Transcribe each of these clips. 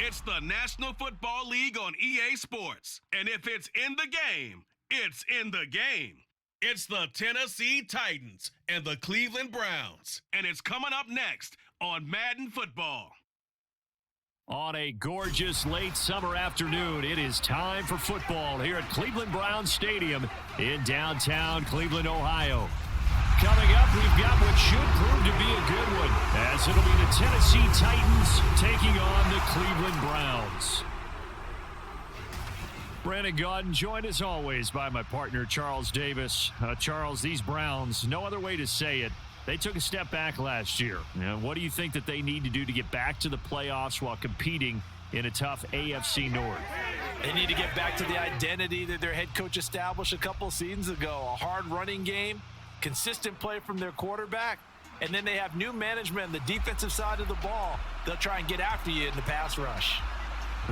It's the National Football League on EA Sports. And if it's in the game, it's in the game. It's the Tennessee Titans and the Cleveland Browns. And it's coming up next on Madden Football. On a gorgeous late summer afternoon, it is time for football here at Cleveland Browns Stadium in downtown Cleveland, Ohio. Coming up, we've got what should prove to be a good one, as it'll be the Tennessee Titans taking on the Cleveland Browns. Brandon Gaudin, joined as always by my partner, Charles Davis. Charles, these Browns, no other way to say it, they took a step back last year. Now, what do you think that they need to do to get back to the playoffs while competing in a tough AFC North? They need to get back to the identity that their head coach established a couple seasons ago. A hard running game, consistent play from their quarterback, and then they have new management on the defensive side of the ball. They'll try and get after you in the pass rush.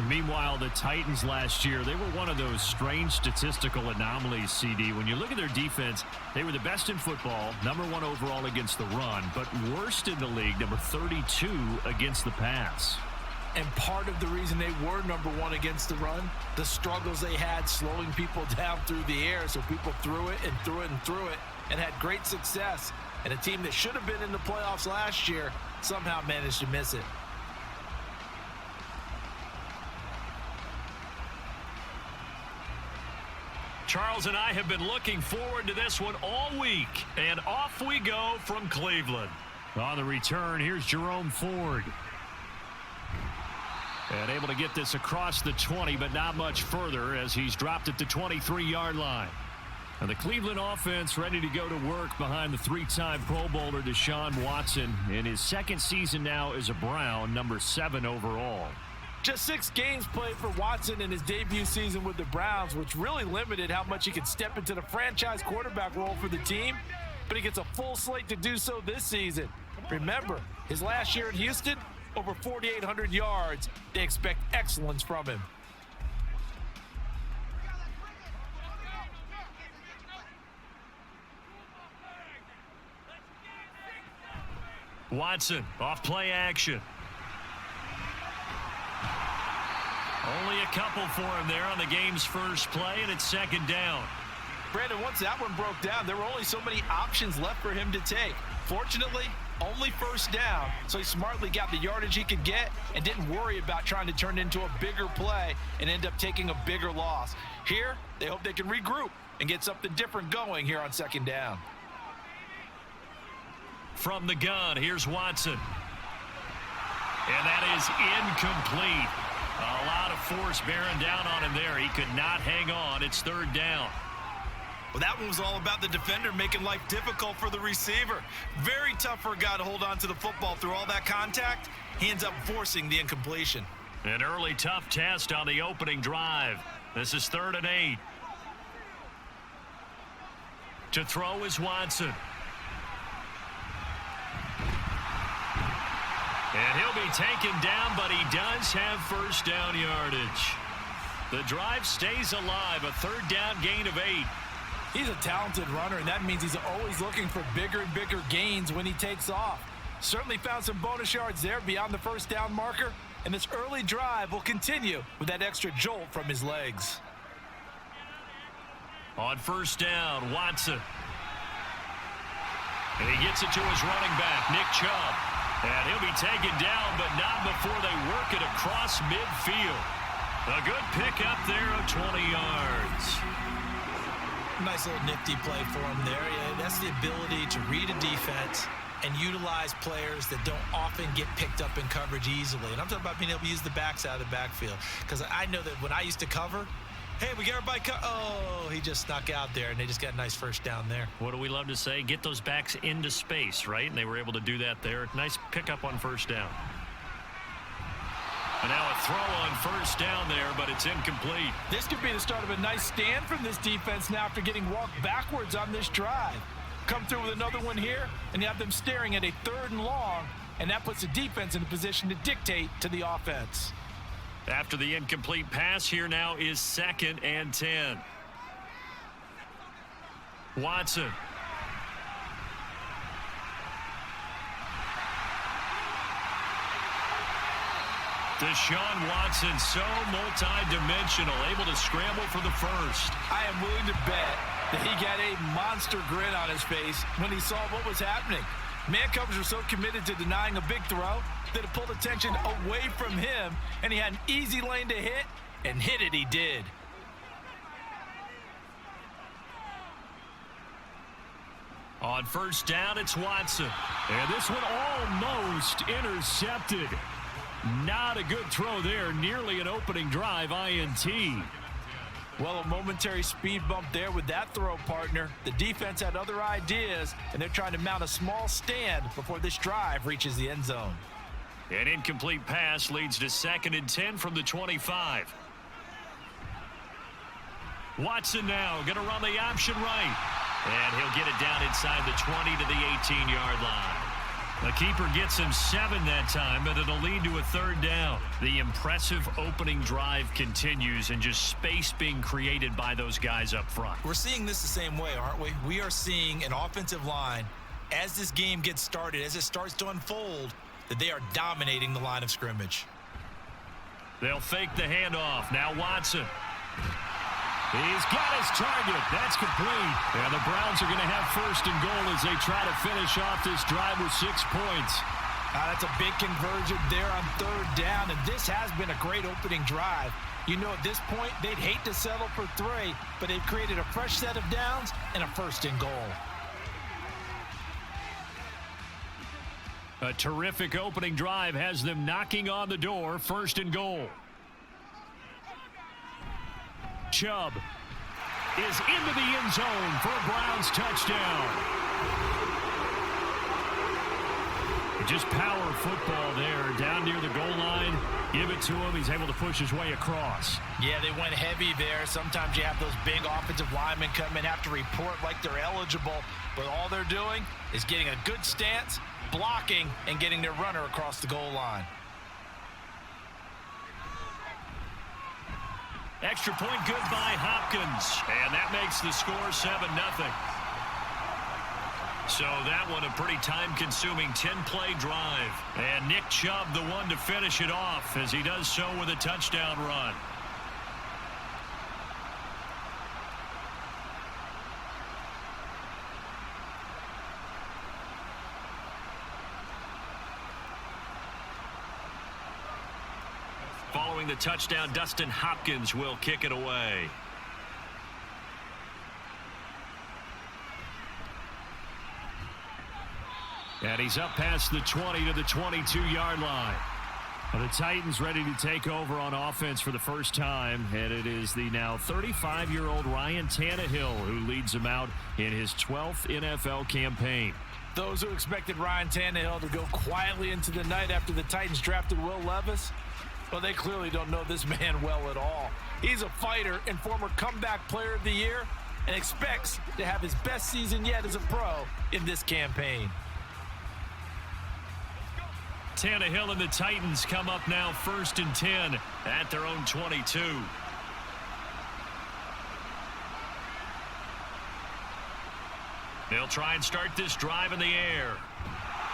Meanwhile, the Titans last year, they were one of those strange statistical anomalies, CD. When you look at their defense, they were the best in football, #1 overall against the run, but worst in the league, number 32 against the pass. And part of the reason they were #1 against the run, the struggles they had slowing people down through the air, so people threw it and threw it and threw it and had great success. And a team that should have been in the playoffs last year somehow managed to miss it. Charles and I have been looking forward to this one all week, and off we go from Cleveland. On the return, here's Jerome Ford. And able to get this across the 20, but not much further as he's dropped at the 23-yard line. And the Cleveland offense ready to go to work behind the three-time Pro Bowler Deshaun Watson in his second season now as a Brown, #7 overall. Just 6 games played for Watson in his debut season with the Browns, which really limited how much he could step into the franchise quarterback role for the team, but he gets a full slate to do so this season. Remember, his last year in Houston, over 4,800 yards. They expect excellence from him. Watson, off play action. Only a couple for him there on the game's first play, and it's second down. Brandon, once that one broke down, there were only so many options left for him to take. Fortunately, only first down, so he smartly got the yardage he could get and didn't worry about trying to turn it into a bigger play and end up taking a bigger loss. Here, they hope they can regroup and get something different going here on second down. From the gun, here's Watson. And that is incomplete. A lot of force bearing down on him there. He could not hang on. It's third down. Well, that one was all about the defender making life difficult for the receiver. Very tough for a guy to hold on to the football through all that contact. He ends up forcing the incompletion. An early tough test on the opening drive. This is 3rd and 8. To throw is Watson. And he'll be taken down, but he does have first down yardage. The drive stays alive, a 3rd down gain of 8. He's a talented runner, and that means he's always looking for bigger and bigger gains when he takes off. Certainly found some bonus yards there beyond the first down marker, and this early drive will continue with that extra jolt from his legs. On first down, Watson. And he gets it to his running back, Nick Chubb. And he'll be taken down, but not before they work it across midfield. A good pickup there of 20 yards. Nice little nifty play for him there. Yeah, that's the ability to read a defense and utilize players that don't often get picked up in coverage easily. And I'm talking about being able to use the backs out of the backfield. Because I know that when I used to cover, hey, we got everybody oh, he just snuck out there, and they just got a nice first down there. What do we love to say? Get those backs into space, right? And they were able to do that there. Nice pickup on first down. And now a throw on first down there, but it's incomplete. This could be the start of a nice stand from this defense now after getting walked backwards on this drive. Come through with another one here, and you have them staring at a 3rd and long, and that puts the defense in a position to dictate to the offense. After the incomplete pass, here now is 2nd and 10. Watson. Deshaun Watson, so multi-dimensional, able to scramble for the first. I am willing to bet that he got a monster grin on his face when he saw what was happening. Man coverage were so committed to denying a big throw that it pulled attention away from him, and he had an easy lane to hit, and hit it he did. On first down, it's Watson. And this one almost intercepted. Not a good throw there. Nearly an opening drive INT. Well, a momentary speed bump there with that throw, partner. The defense had other ideas, and they're trying to mount a small stand before this drive reaches the end zone. An incomplete pass leads to 2nd and 10 from the 25. Watson now going to run the option right. And he'll get it down inside the 20 to the 18-yard line. The keeper gets him 7 that time, but it'll lead to a 3rd down. The impressive opening drive continues, and just space being created by those guys up front. We're seeing this the same way, aren't we? We are seeing an offensive line, as this game gets started, as it starts to unfold, that they are dominating the line of scrimmage. They'll fake the handoff. Now Watson. He's got his target. That's complete. And the Browns are going to have 1st and goal as they try to finish off this drive with 6 points. That's a big conversion there on 3rd down, and this has been a great opening drive. You know, at this point, they'd hate to settle for 3, but they've created a fresh set of downs and a 1st and goal. A terrific opening drive has them knocking on the door. 1st and goal. Chubb is into the end zone for a Browns touchdown. Just power football there, down near the goal line. Give it to him. He's able to push his way across. Yeah, they went heavy there. Sometimes you have those big offensive linemen come in, have to report like they're eligible, but all they're doing is getting a good stance, blocking, and getting their runner across the goal line. Extra point good by Hopkins, and that makes the score 7-0. So that one a pretty time-consuming 10-play drive. And Nick Chubb the one to finish it off as he does so with a touchdown run. Following the touchdown, Dustin Hopkins will kick it away. And he's up past the 20 to the 22-yard line. The Titans ready to take over on offense for the first time, and it is the now 35-year-old Ryan Tannehill who leads them out in his 12th NFL campaign. Those who expected Ryan Tannehill to go quietly into the night after the Titans drafted Will Levis, well, they clearly don't know this man well at all. He's a fighter and former comeback player of the year and expects to have his best season yet as a pro in this campaign. Tannehill and the Titans come up now 1st and 10 at their own 22. They'll try and start this drive in the air.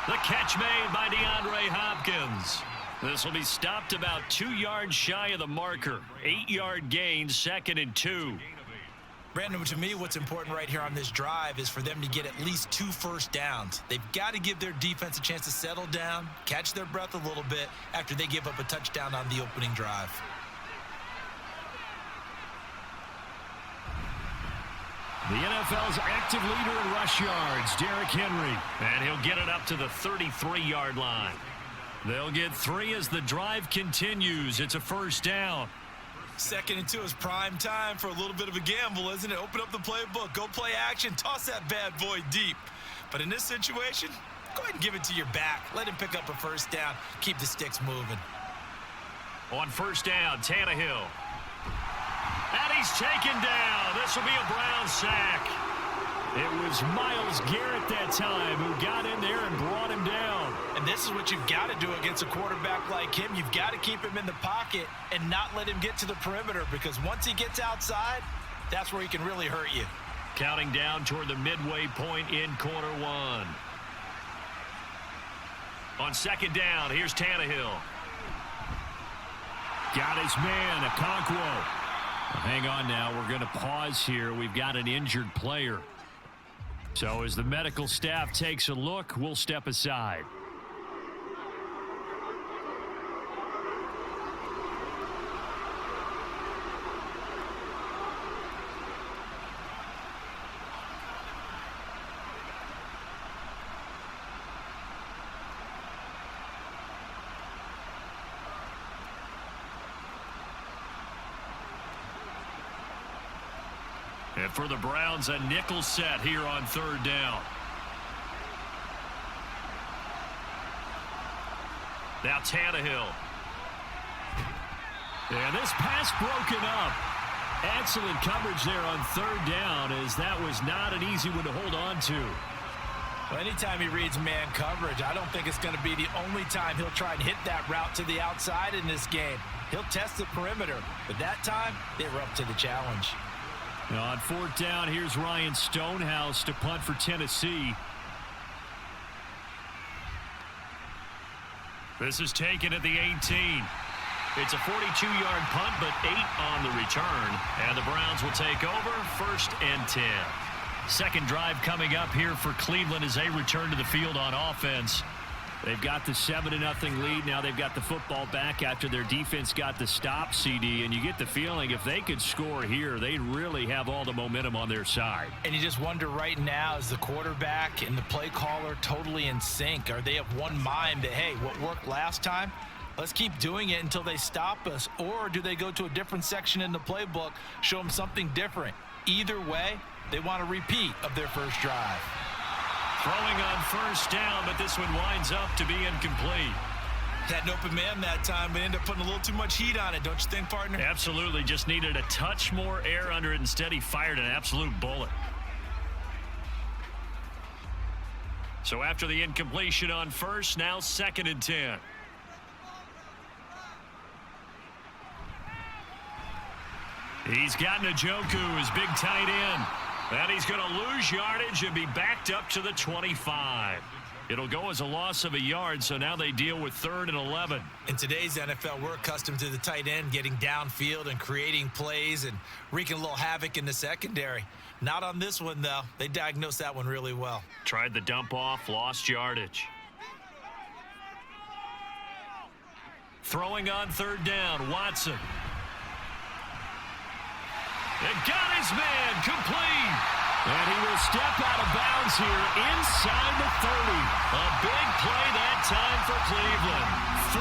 The catch made by DeAndre Hopkins. This will be stopped about 2 yards shy of the marker. 8-yard gain, 2nd and 2. Brandon, to me, what's important right here on this drive is for them to get at least 2 first downs. They've got to give their defense a chance to settle down, catch their breath a little bit after they give up a touchdown on the opening drive. The NFL's active leader in rush yards, Derrick Henry. And he'll get it up to the 33-yard line. They'll get 3 as the drive continues. It's a 1st down. 2nd and 2 is prime time for a little bit of a gamble, isn't it? Open up the playbook, go play action, toss that bad boy deep. But in this situation, go ahead and give it to your back. Let him pick up a 1st down. Keep the sticks moving. On 1st down, Tannehill. And he's taken down. This will be a Brown sack. It was Myles Garrett that time who got in there and brought him down. And this is what you've got to do against a quarterback like him. You've got to keep him in the pocket and not let him get to the perimeter, because once he gets outside, that's where he can really hurt you. Counting down toward the midway point in quarter 1. On 2nd down, here's Tannehill. got his man, Okonkwo. Hang on now. We're going to pause here. We've got an injured player. So as the medical staff takes a look, we'll step aside. And for the Browns, a nickel set here on third down. Now Tannehill. And this pass broken up. Excellent coverage there on third down, as that was not an easy one to hold on to. Well, anytime he reads man coverage, I don't think it's going to be the only time he'll try and hit that route to the outside in this game. He'll test the perimeter, but that time they were up to the challenge. Now on fourth down, here's Ryan Stonehouse to punt for Tennessee. This is taken at the 18. It's a 42-yard punt, but 8 on the return. And the Browns will take over, 1st and 10. Second drive coming up here for Cleveland as they return to the field on offense. They've got the 7-0 lead. Now they've got the football back after their defense got the stop, CD. And you get the feeling if they could score here, they'd really have all the momentum on their side. And you just wonder right now, is the quarterback and the play caller totally in sync? Are they of one mind that, hey, what worked last time, let's keep doing it until they stop us? Or do they go to a different section in the playbook, show them something different? Either way, they want a repeat of their first drive. Throwing on first down, but this one winds up to be incomplete. Had an open man that time, but ended up putting a little too much heat on it, don't you think, partner? Absolutely. Just needed a touch more air under it. Instead, he fired an absolute bullet. So after the incompletion on first, now 2nd and 10. He's got Njoku, his big tight end. And he's going to lose yardage and be backed up to the 25. It'll go as a loss of a yard, so now they deal with 3rd and 11. In today's NFL, we're accustomed to the tight end getting downfield and creating plays and wreaking a little havoc in the secondary. Not on this one, though. They diagnosed that one really well. Tried the dump off, lost yardage. Throwing on 3rd down, Watson. And got his man complete. And he will step out of bounds here inside the 30. A big play that time for Cleveland.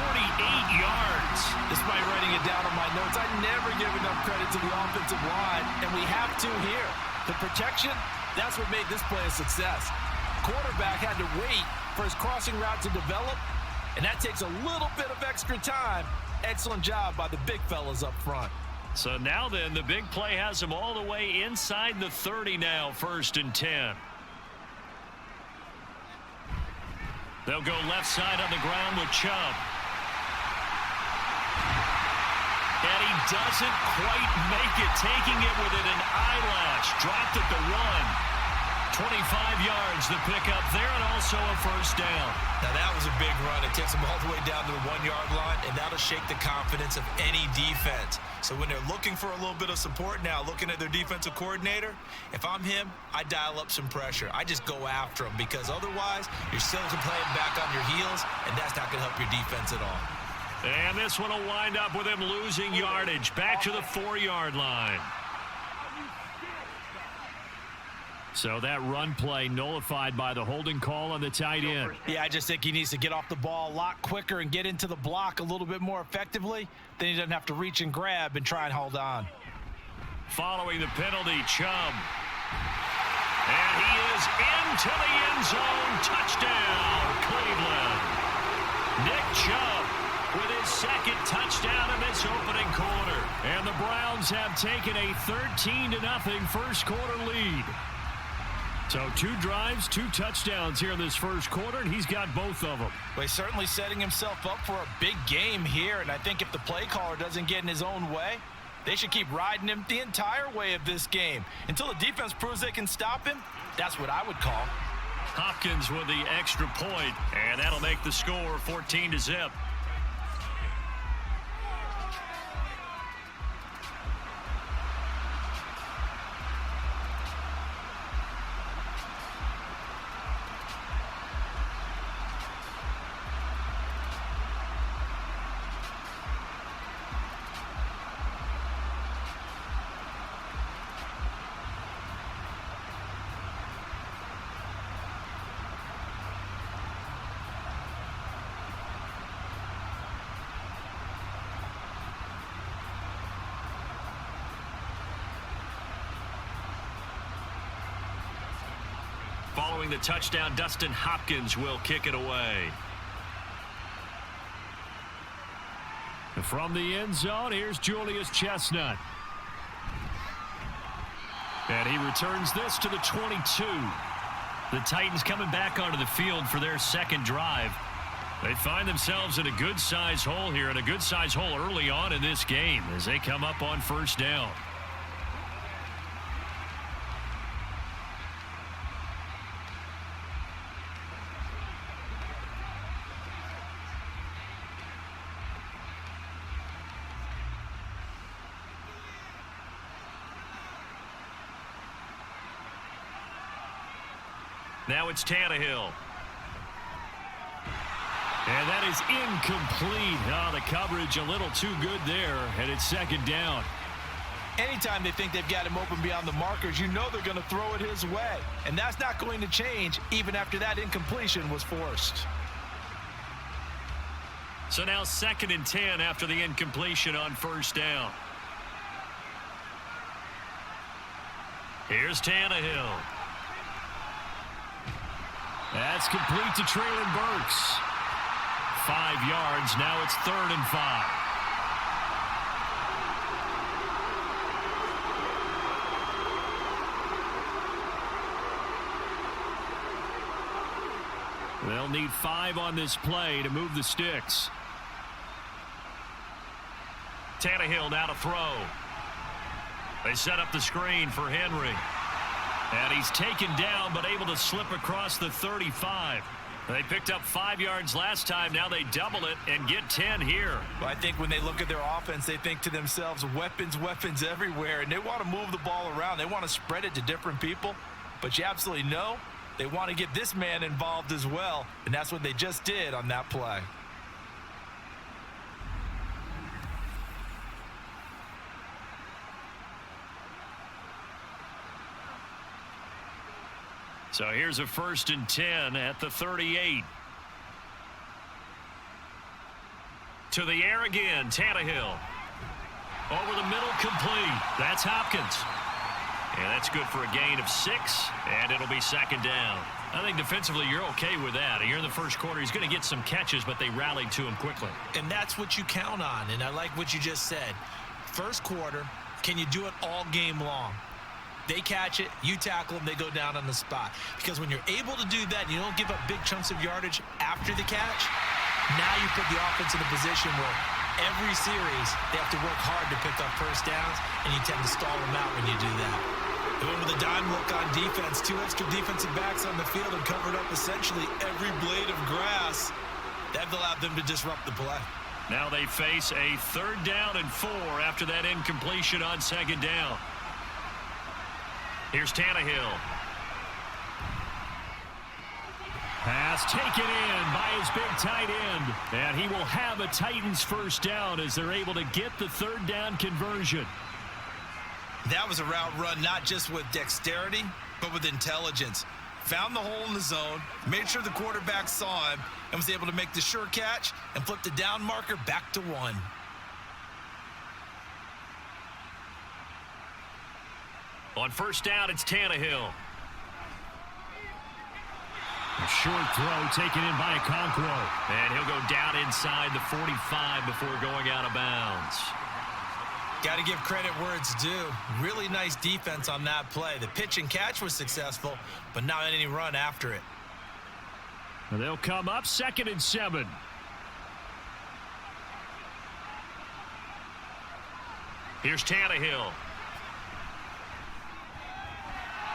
48 yards. Despite writing it down on my notes, I never give enough credit to the offensive line, and we have to here. The protection, that's what made this play a success. Quarterback had to wait for his crossing route to develop, and that takes a little bit of extra time. Excellent job by the big fellas up front. So now then, the big play has him all the way inside the 30 now, 1st and 10. They'll go left side on the ground with Chubb. And he doesn't quite make it, taking it within an eyelash. Dropped at the 1. 25 yards the pickup there, and also a 1st down. Now that was a big run. It takes them all the way down to the 1-yard line, and that'll shake the confidence of any defense. So when they're looking for a little bit of support now, looking at their defensive coordinator, if I'm him, I dial up some pressure. I just go after them, because otherwise you're still playing back on your heels, and that's not going to help your defense at all. And this one will wind up with him losing yardage back to the 4-yard line. So that run play nullified by the holding call on the tight end. Yeah, I just think he needs to get off the ball a lot quicker and get into the block a little bit more effectively. Then he doesn't have to reach and grab and try and hold on. Following the penalty, Chubb. And he is into the end zone. Touchdown, Cleveland. Nick Chubb with his 2nd touchdown in this opening quarter. And the Browns have taken a 13-0 first quarter lead. So 2 drives, 2 touchdowns here in this first quarter, and he's got both of them. Well, he's certainly setting himself up for a big game here, and I think if the play caller doesn't get in his own way, they should keep riding him the entire way of this game. Until the defense proves they can stop him, that's what I would call. Hopkins with the extra point, and that'll make the score 14-0. Following the touchdown, Dustin Hopkins will kick it away. From the end zone, here's Julius Chestnut. And he returns this to the 22. The Titans coming back onto the field for their second drive. They find themselves in a good-size hole here, and a good-size hole early on in this game as they come up on first down. Now it's Tannehill. And that is incomplete. Oh, the coverage a little too good there, and it's second down. Anytime they think they've got him open beyond the markers, you know they're going to throw it his way. And that's not going to change even after that incompletion was forced. So now 2nd and 10 after the incompletion on first down. Here's Tannehill. That's complete to Treylon Burks. 5 yards. Now it's 3rd and 5. They'll need 5 on this play to move the sticks. Tannehill now to throw. They set up the screen for Henry. And he's taken down but able to slip across the 35. They picked up 5 yards last time. Now they double it and get 10 here. Well, I think when they look at their offense, they think to themselves, weapons, weapons everywhere. And they want to move the ball around. They want to spread it to different people. But you absolutely know they want to get this man involved as well. And that's what they just did on that play. So here's a 1st and 10 at the 38. To the air again, Tannehill. Over the middle, complete. That's Hopkins. And that's good for a gain of 6, and it'll be 2nd down. I think defensively you're okay with that. Here in the first quarter, he's going to get some catches, but they rallied to him quickly. And that's what you count on, and I like what you just said. First quarter, can you do it all game long? They catch it, you tackle them, they go down on the spot. Because when you're able to do that, you don't give up big chunks of yardage after the catch, now you put the offense in a position where every series they have to work hard to pick up first downs, and you tend to stall them out when you do that. They went with a dime look on defense, 2 extra defensive backs on the field and covered up essentially every blade of grass. That allowed them to disrupt the play. Now they face a 3rd down and 4 after that incompletion on 2nd down. Here's Tannehill. Pass taken in by his big tight end. And he will have a Titans first down as they're able to get the 3rd down conversion. That was a route run not just with dexterity, but with intelligence. Found the hole in the zone, made sure the quarterback saw him, and was able to make the sure catch and flip the down marker back to 1. On first down, it's Tannehill. A short throw taken in by Okonkwo. And he'll go down inside the 45 before going out of bounds. Got to give credit where it's due. Really nice defense on that play. The pitch and catch was successful, but not any run after it. And they'll come up 2nd and 7. Here's Tannehill.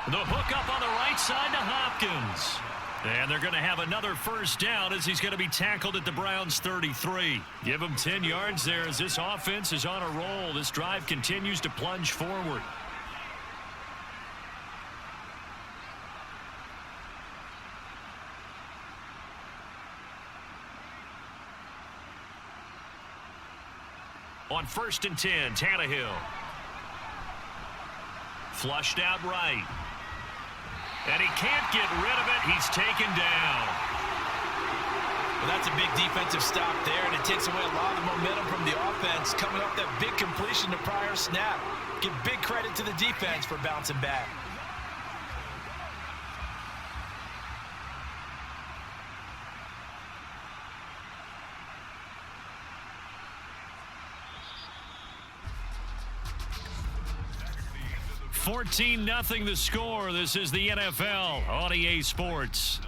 The hook up on the right side to Hopkins. And they're going to have another first down as he's going to be tackled at the Browns' 33. Give him 10 yards there as this offense is on a roll. This drive continues to plunge forward. On 1st and 10, Tannehill. Flushed out right. And he can't get rid of it. He's taken down. Well, that's a big defensive stop there, and it takes away a lot of the momentum from the offense. Coming up that big completion to prior snap. Give big credit to the defense for bouncing back. 14-0 the score. This is the NFL on EA Sports.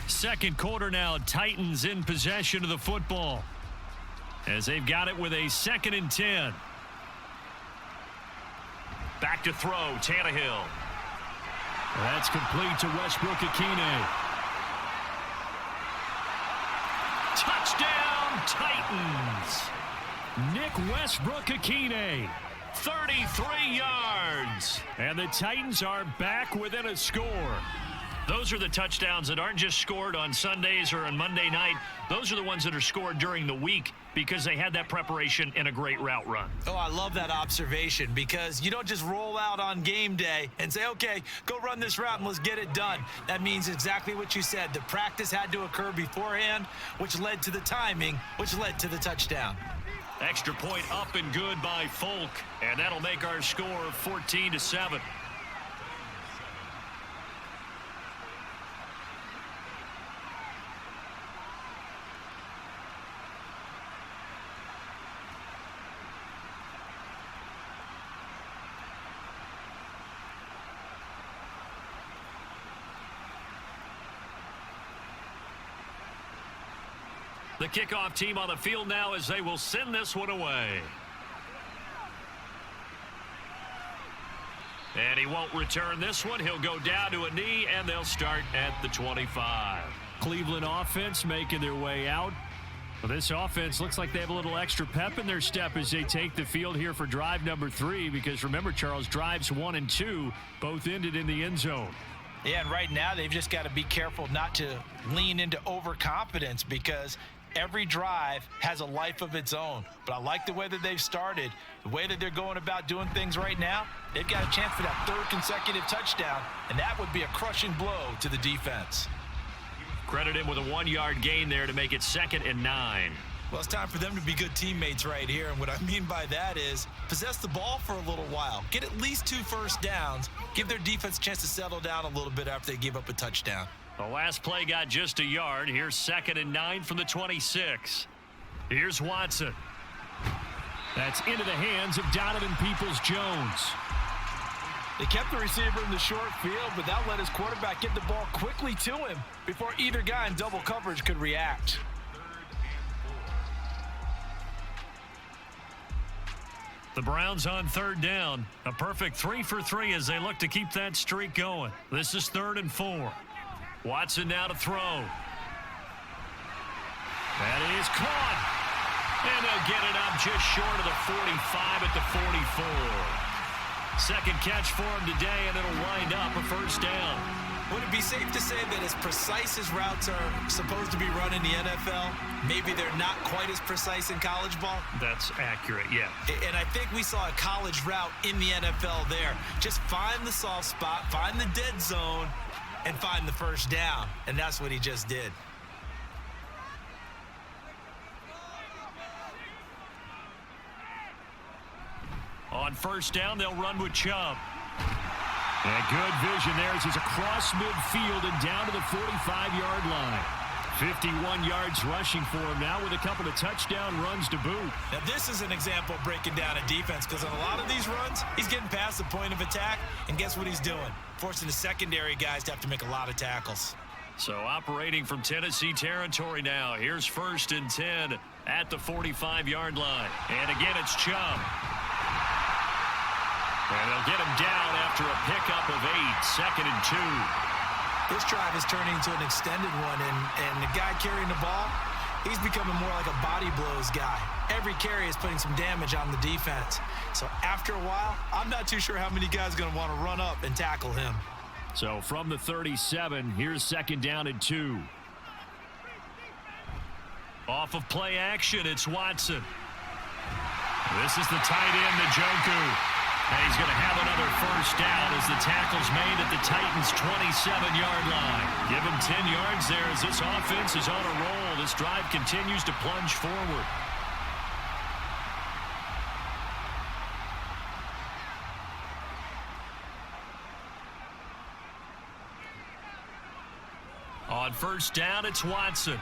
Second quarter now, Titans in possession of the football as they've got it with a 2nd and 10. Back to throw, Tannehill. That's complete to Westbrook-Akine. Touchdown, Titans. Nick Westbrook-Akine, 33 yards. And the Titans are back within a score. Those are the touchdowns that aren't just scored on Sundays or on Monday night. Those are the ones that are scored during the week because they had that preparation and a great route run. Oh, I love that observation because you don't just roll out on game day and say, okay, go run this route and let's get it done. That means exactly what you said. The practice had to occur beforehand, which led to the timing, which led to the touchdown. Extra point up and good by Folk, and that'll make our score 14-7. The kickoff team on the field now as they will send this one away. And he won't return this one. He'll go down to a knee, and they'll start at the 25. Cleveland offense making their way out. Well, this offense looks like they have a little extra pep in their step as they take the field here for drive number 3 because remember, Charles, drives 1 and 2 both ended in the end zone. Yeah, and right now they've just got to be careful not to lean into overconfidence because every drive has a life of its own. But I like the way that they've started, the way that they're going about doing things right now. They've got a chance for that 3rd consecutive touchdown, and that would be a crushing blow to the defense. Credit him with a 1-yard gain there to make it 2nd and 9. Well, it's time for them to be good teammates right here, and what I mean by that is possess the ball for a little while, get at least 2 first downs, give their defense a chance to settle down a little bit after they give up a touchdown. The last play got just a yard. Here's 2nd and 9 from the 26. Here's Watson. That's into the hands of Donovan Peoples-Jones. They kept the receiver in the short field, but that let his quarterback get the ball quickly to him before either guy in double coverage could react. The Browns on 3rd down. A perfect 3 for 3 as they look to keep that streak going. This is 3rd and 4. Watson now to throw. That is caught. And they'll get it up just short of the 45 at the 44. Second catch for him today, and it'll wind up a first down. Would it be safe to say that as precise as routes are supposed to be run in the NFL, maybe they're not quite as precise in college ball? That's accurate, yeah. And I think we saw a college route in the NFL there. Just find the soft spot, find the dead zone, and find the first down. And that's what he just did. On first down, they'll run with Chubb. And good vision there as he's across midfield and down to the 45-yard line. 51 yards rushing for him now with a couple of touchdown runs to boot. Now this is an example of breaking down a defense because on a lot of these runs, he's getting past the point of attack, and guess what he's doing? Forcing the secondary guys to have to make a lot of tackles. So operating from Tennessee territory now. Here's 1st and 10 at the 45-yard line. And again, it's Chubb. And they'll get him down after a pickup of 8, 2nd and 2. This drive is turning into an extended one, and the guy carrying the ball, he's becoming more like a body blows guy. Every carry is putting some damage on the defense. So after a while, I'm not too sure how many guys are going to want to run up and tackle him. So from the 37, here's 2nd down and 2. Off of play action, it's Watson. This is the tight end, Njoku. And he's going to have another first down as the tackle's made at the Titans' 27-yard line. Give him 10 yards there as this offense is on a roll. This drive continues to plunge forward. On first down, it's Watson.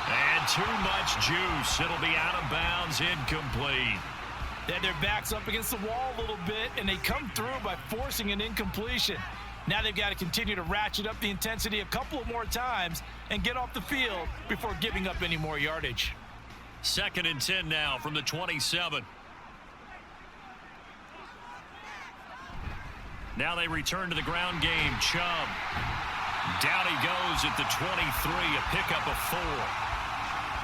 And too much juice. It'll be out of bounds, incomplete. They had their backs up against the wall a little bit, and they come through by forcing an incompletion. Now they've got to continue to ratchet up the intensity a couple of more times and get off the field before giving up any more yardage. 2nd and 10 now from the 27. Now they return to the ground game. Chubb. Down he goes at the 23, a pickup of 4.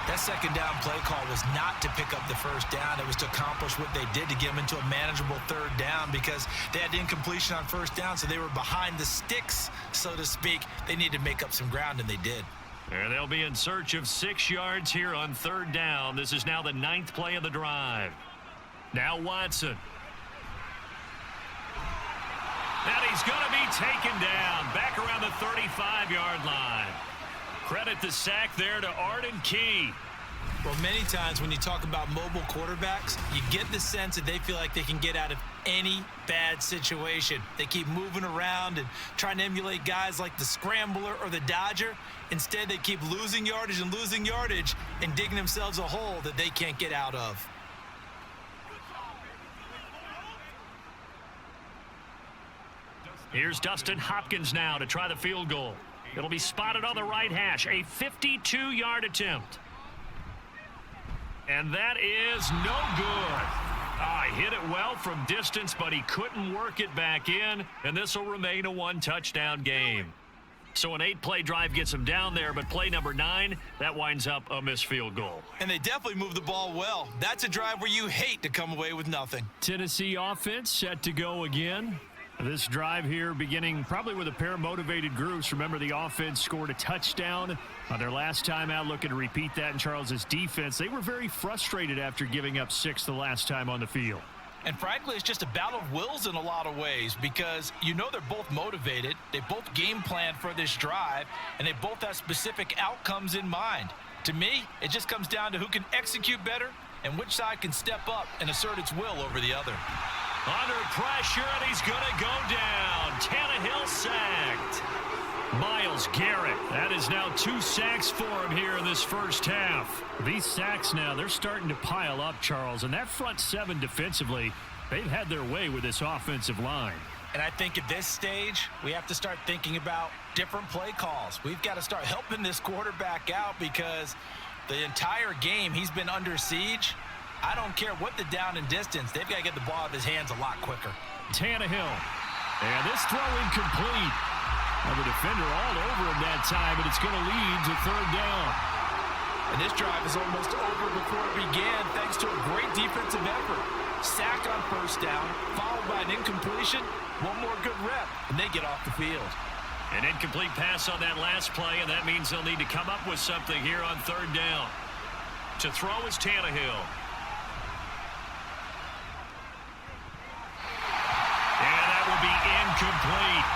That second down play call was not to pick up the first down. It was to accomplish what they did to get them into a manageable 3rd down because they had incompletion on 1st down, so they were behind the sticks, so to speak. They needed to make up some ground, and they did. And they'll be in search of 6 yards here on 3rd down. This is now the 9th play of the drive. Now Watson. And he's going to be taken down back around the 35-yard line. Credit the sack there to Arden Key. Well, many times when you talk about mobile quarterbacks, you get the sense that they feel like they can get out of any bad situation. They keep moving around and trying to emulate guys like the Scrambler or the Dodger. Instead, they keep losing yardage and digging themselves a hole that they can't get out of. Here's Dustin Hopkins now to try the field goal. It'll be spotted on the right hash, a 52-yard attempt. And that is no good. He hit it well from distance, but he couldn't work it back in, and this will remain a 1-touchdown game. So an 8-play drive gets him down there, but play number 9, that winds up a missed field goal. And they definitely moved the ball well. That's a drive where you hate to come away with nothing. Tennessee offense set to go again. This drive here beginning probably with a pair of motivated groups. Remember, the offense scored a touchdown on their last time out, looking to repeat that in Charles's defense. They were very frustrated after giving up 6 the last time on the field. And frankly, it's just a battle of wills in a lot of ways because you know they're both motivated. They both game planned for this drive, and they both have specific outcomes in mind. To me, it just comes down to who can execute better and which side can step up and assert its will over the other. Under pressure, and he's going to go down. Tannehill sacked. Myles Garrett. That is now 2 sacks for him here in this first half. These sacks now, they're starting to pile up, Charles. And that front 7 defensively, they've had their way with this offensive line. And I think at this stage, we have to start thinking about different play calls. We've got to start helping this quarterback out because the entire game he's been under siege. I don't care what the down and distance. They've got to get the ball out of his hands a lot quicker. Tannehill. And this throw incomplete. Well, the defender all over him that time, but it's going to lead to 3rd down. And this drive is almost over before it began thanks to a great defensive effort. Sack on 1st down, followed by an incompletion. One more good rep, and they get off the field. An incomplete pass on that last play, and that means they'll need to come up with something here on 3rd down. To throw is Tannehill. Be incomplete.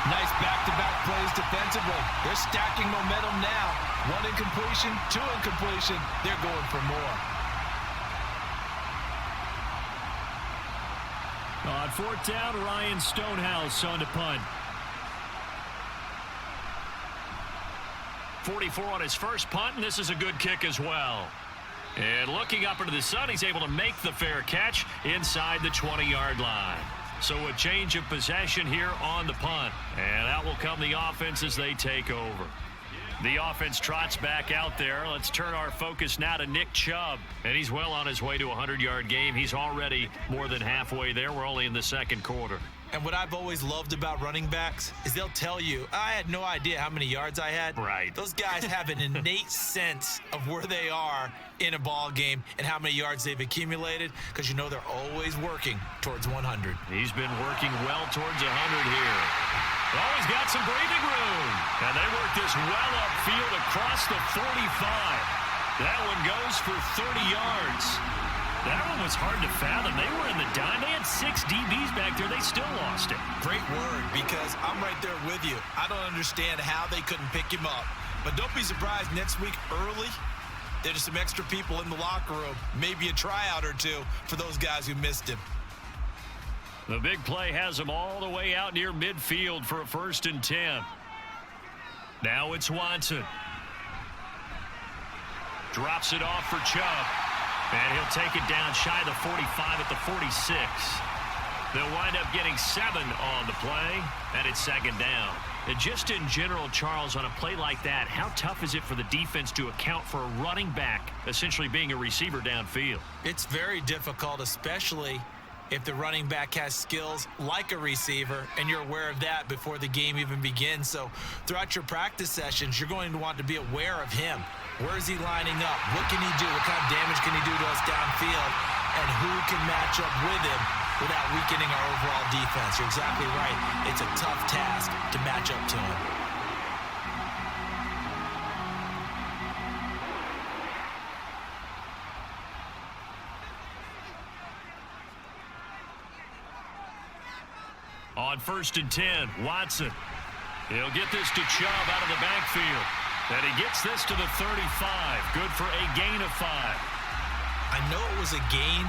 Nice back-to-back plays defensively. They're stacking momentum now. 1 incompletion, 2 incompletion. They're going for more. On 4th down, Ryan Stonehouse on to punt. 44 on his first punt, and this is a good kick as well. And looking up into the sun, he's able to make the fair catch inside the 20-yard line. So a change of possession here on the punt. And out will come the offense as they take over. The offense trots back out there. Let's turn our focus now to Nick Chubb. And he's well on his way to a 100-yard game. He's already more than halfway there. We're only in the 2nd quarter. And what I've always loved about running backs is they'll tell you, I had no idea how many yards I had. Right. Those guys have an innate sense of where they are in a ball game and how many yards they've accumulated because you know they're always working towards 100. He's been working well towards 100 here. Oh, he's got some breathing room. And they work this well upfield across the 45. That one goes for 30 yards. That one was hard to fathom. They were in the dime. They had 6 DBs back there. They still lost it. Great word, because I'm right there with you. I don't understand how they couldn't pick him up. But don't be surprised next week early, there's some extra people in the locker room. Maybe a tryout or 2 for those guys who missed him. The big play has him all the way out near midfield for a 1st and 10. Now it's Watson. Drops it off for Chubb. And he'll take it down shy of the 45 at the 46. They'll wind up getting 7 on the play, and it's second down. And just in general, Charles, on a play like that, how tough is it for the defense to account for a running back essentially being a receiver downfield? It's very difficult, especially if the running back has skills like a receiver, and you're aware of that before the game even begins. So throughout your practice sessions, you're going to want to be aware of him. Where is he lining up? What can he do? What kind of damage can he do to us downfield? And who can match up with him without weakening our overall defense? You're exactly right. It's a tough task to match up to him. On 1st and 10, Watson. He'll get this to Chubb out of the backfield. And he gets this to the 35. Good for a gain of 5. I know it was a gain,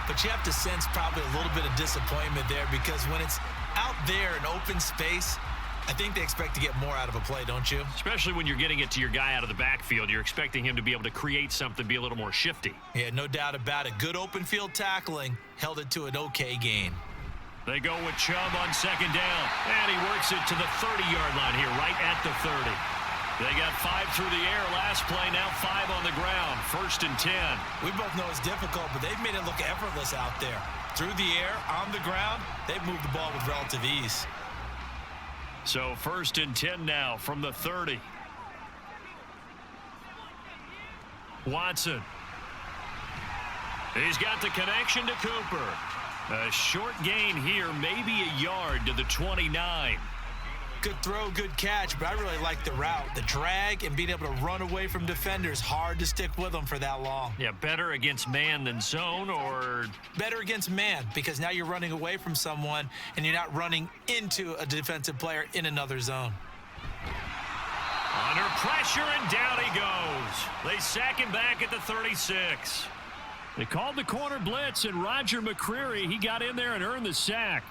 but you have to sense probably a little bit of disappointment there, because when it's out there in open space, I think they expect to get more out of a play, don't you? Especially when you're getting it to your guy out of the backfield. You're expecting him to be able to create something, be a little more shifty. Yeah, no doubt about it. Good open field tackling held it to an okay gain. They go with Chubb on 2nd down, and he works it to the 30-yard line here, right at the 30. They got 5 through the air last play, now 5 on the ground. 1st and 10. We both know it's difficult, but they've made it look effortless out there. Through the air, on the ground, they've moved the ball with relative ease. So 1st and 10 now from the 30. Watson. He's got the connection to Cooper. A short gain here, maybe a yard to the 29. Good throw, good catch, but I really like the route. The drag and being able to run away from defenders, hard to stick with them for that long. Yeah, better against man than zone, or? Better against man, because now you're running away from someone and you're not running into a defensive player in another zone. Under pressure, and down he goes. They sack him back at the 36. They called the corner blitz, and Roger McCreary, he got in there and earned the sack.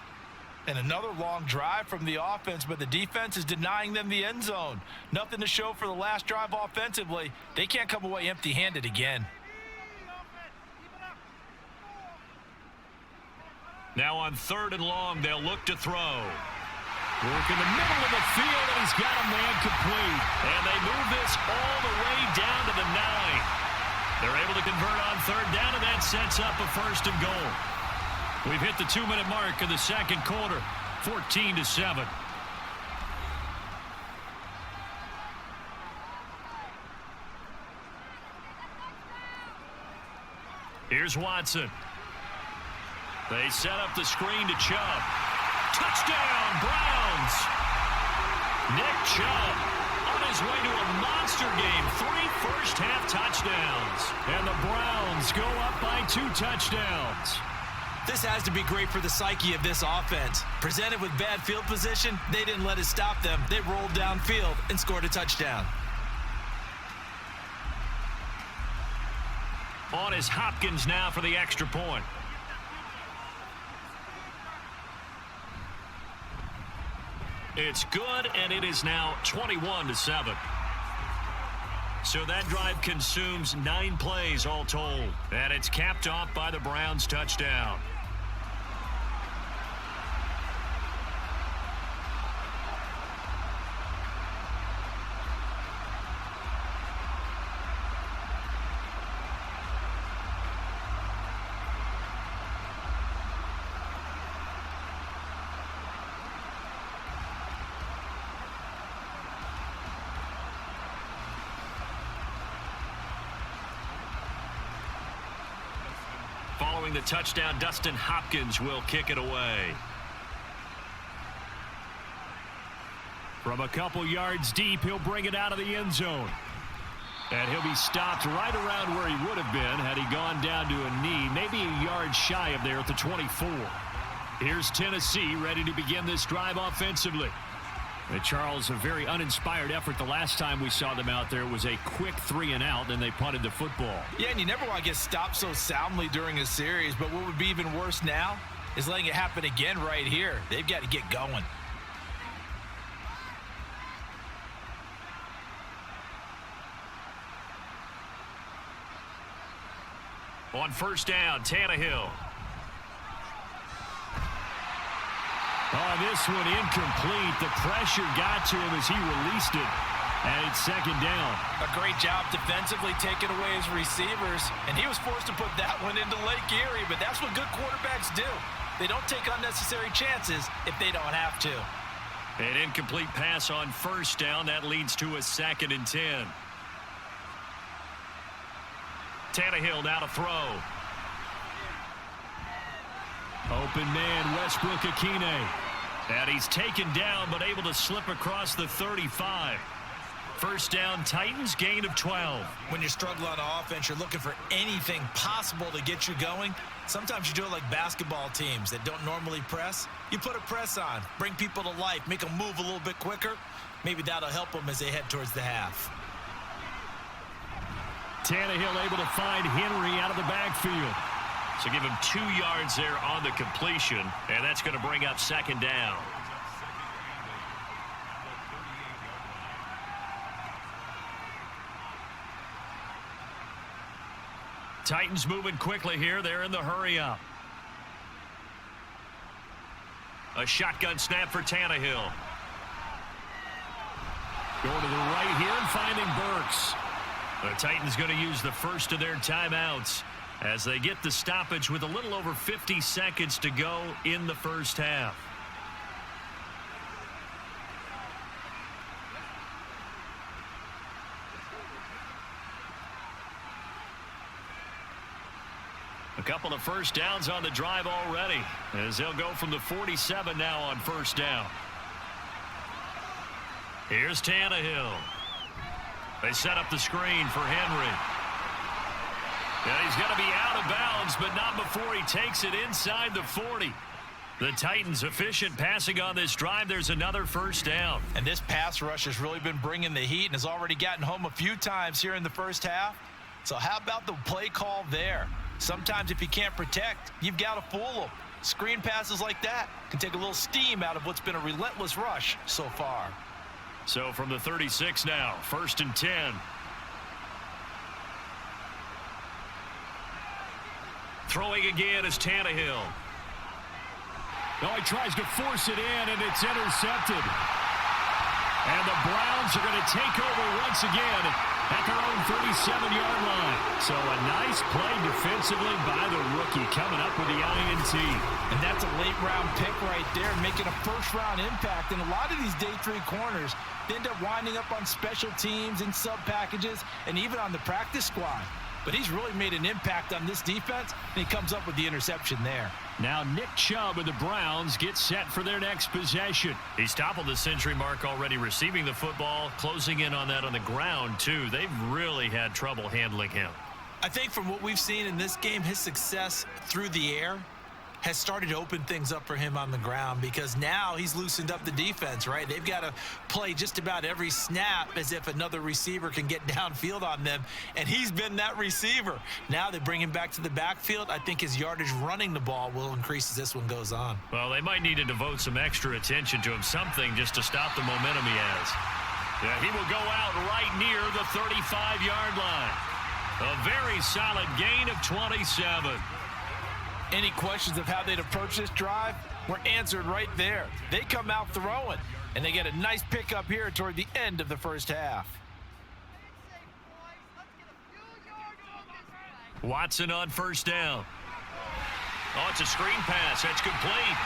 And another long drive from the offense, but the defense is denying them the end zone. Nothing to show for the last drive offensively. They can't come away empty-handed again. Now on 3rd and long, they'll look to throw. Work in the middle of the field, and he's got a man complete. And they move this all the way down to the 9. They're able to convert on 3rd down, and that sets up a 1st and goal. We've hit the 2-minute mark of the second quarter, 14-7. Here's Watson. They set up the screen to Chubb. Touchdown, Browns! Nick Chubb on his way to a monster game. 3 first-half touchdowns. And the Browns go up by 2 touchdowns. This has to be great for the psyche of this offense. Presented with bad field position, they didn't let it stop them. They rolled downfield and scored a touchdown. On is Hopkins now for the extra point. It's good, and it is now 21-7. So that drive consumes 9 plays all told. And it's capped off by the Browns' touchdown. Following the touchdown, Dustin Hopkins will kick it away. From a couple yards deep, he'll bring it out of the end zone. And he'll be stopped right around where he would have been had he gone down to a knee, maybe a yard shy of there at the 24. Here's Tennessee ready to begin this drive offensively. And Charles, a very uninspired effort. The last time we saw them out there was a quick 3-and-out, and they punted the football. Yeah, and you never want to get stopped so soundly during a series, but what would be even worse now is letting it happen again right here. They've got to get going. On first down, Tannehill. Oh, this one incomplete. The pressure got to him as he released it. And it's second down. A great job defensively taking away his receivers. And he was forced to put that one into Lake Erie. But that's what good quarterbacks do. They don't take unnecessary chances if they don't have to. An incomplete pass on first down. That leads to a 2nd and 10. Tannehill now to throw. Open man, Westbrook Akine. And he's taken down, but able to slip across the 35. First down, Titans, gain of 12. When you're struggling on offense, you're looking for anything possible to get you going. Sometimes you do it like basketball teams that don't normally press. You put a press on, bring people to life, make them move a little bit quicker. Maybe that'll help them as they head towards the half. Tannehill able to find Henry out of the backfield. So give him 2 yards there on the completion, and that's going to bring up second down. Titans moving quickly here. They're in the hurry up. A shotgun snap for Tannehill. Going to the right here and finding Burks. The Titans going to use the first of their timeouts as they get the stoppage with a little over 50 seconds to go in the first half. A couple of first downs on the drive already as they'll go from the 47 now on first down. Here's Tannehill. They set up the screen for Henry. And he's going to be out of bounds, but not before he takes it inside the 40. The Titans efficient passing on this drive. There's another first down. And this pass rush has really been bringing the heat and has already gotten home a few times here in the first half. So how about the play call there? Sometimes if you can't protect, you've got to fool them. Screen passes like that can take a little steam out of what's been a relentless rush so far. So from the 36 now, 1st and 10. Throwing again is Tannehill. Oh, he tries to force it in, and it's intercepted. And the Browns are going to take over once again at their own 37-yard line. So a nice play defensively by the rookie coming up with the INT. And that's a late-round pick right there, making a first-round impact. And a lot of these day 3 corners, they end up winding up on special teams and sub-packages and even on the practice squad. But he's really made an impact on this defense, and he comes up with the interception there. Now Nick Chubb of the Browns gets set for their next possession. He's toppled the century mark already receiving the football, closing in on that on the ground, too. They've really had trouble handling him. I think from what we've seen in this game, his success through the air has started to open things up for him on the ground because now he's loosened up the defense, right? They've got to play just about every snap as if another receiver can get downfield on them, and he's been that receiver. Now they bring him back to the backfield. I think his yardage running the ball will increase as this one goes on. Well, they might need to devote some extra attention to him, something just to stop the momentum he has. Yeah, he will go out right near the 35-yard line. A very solid gain of 27. Any questions of how they'd approach this drive were answered right there. They come out throwing, and they get a nice pickup here toward the end of the first half. Watson on first down. Oh, it's a screen pass. That's complete.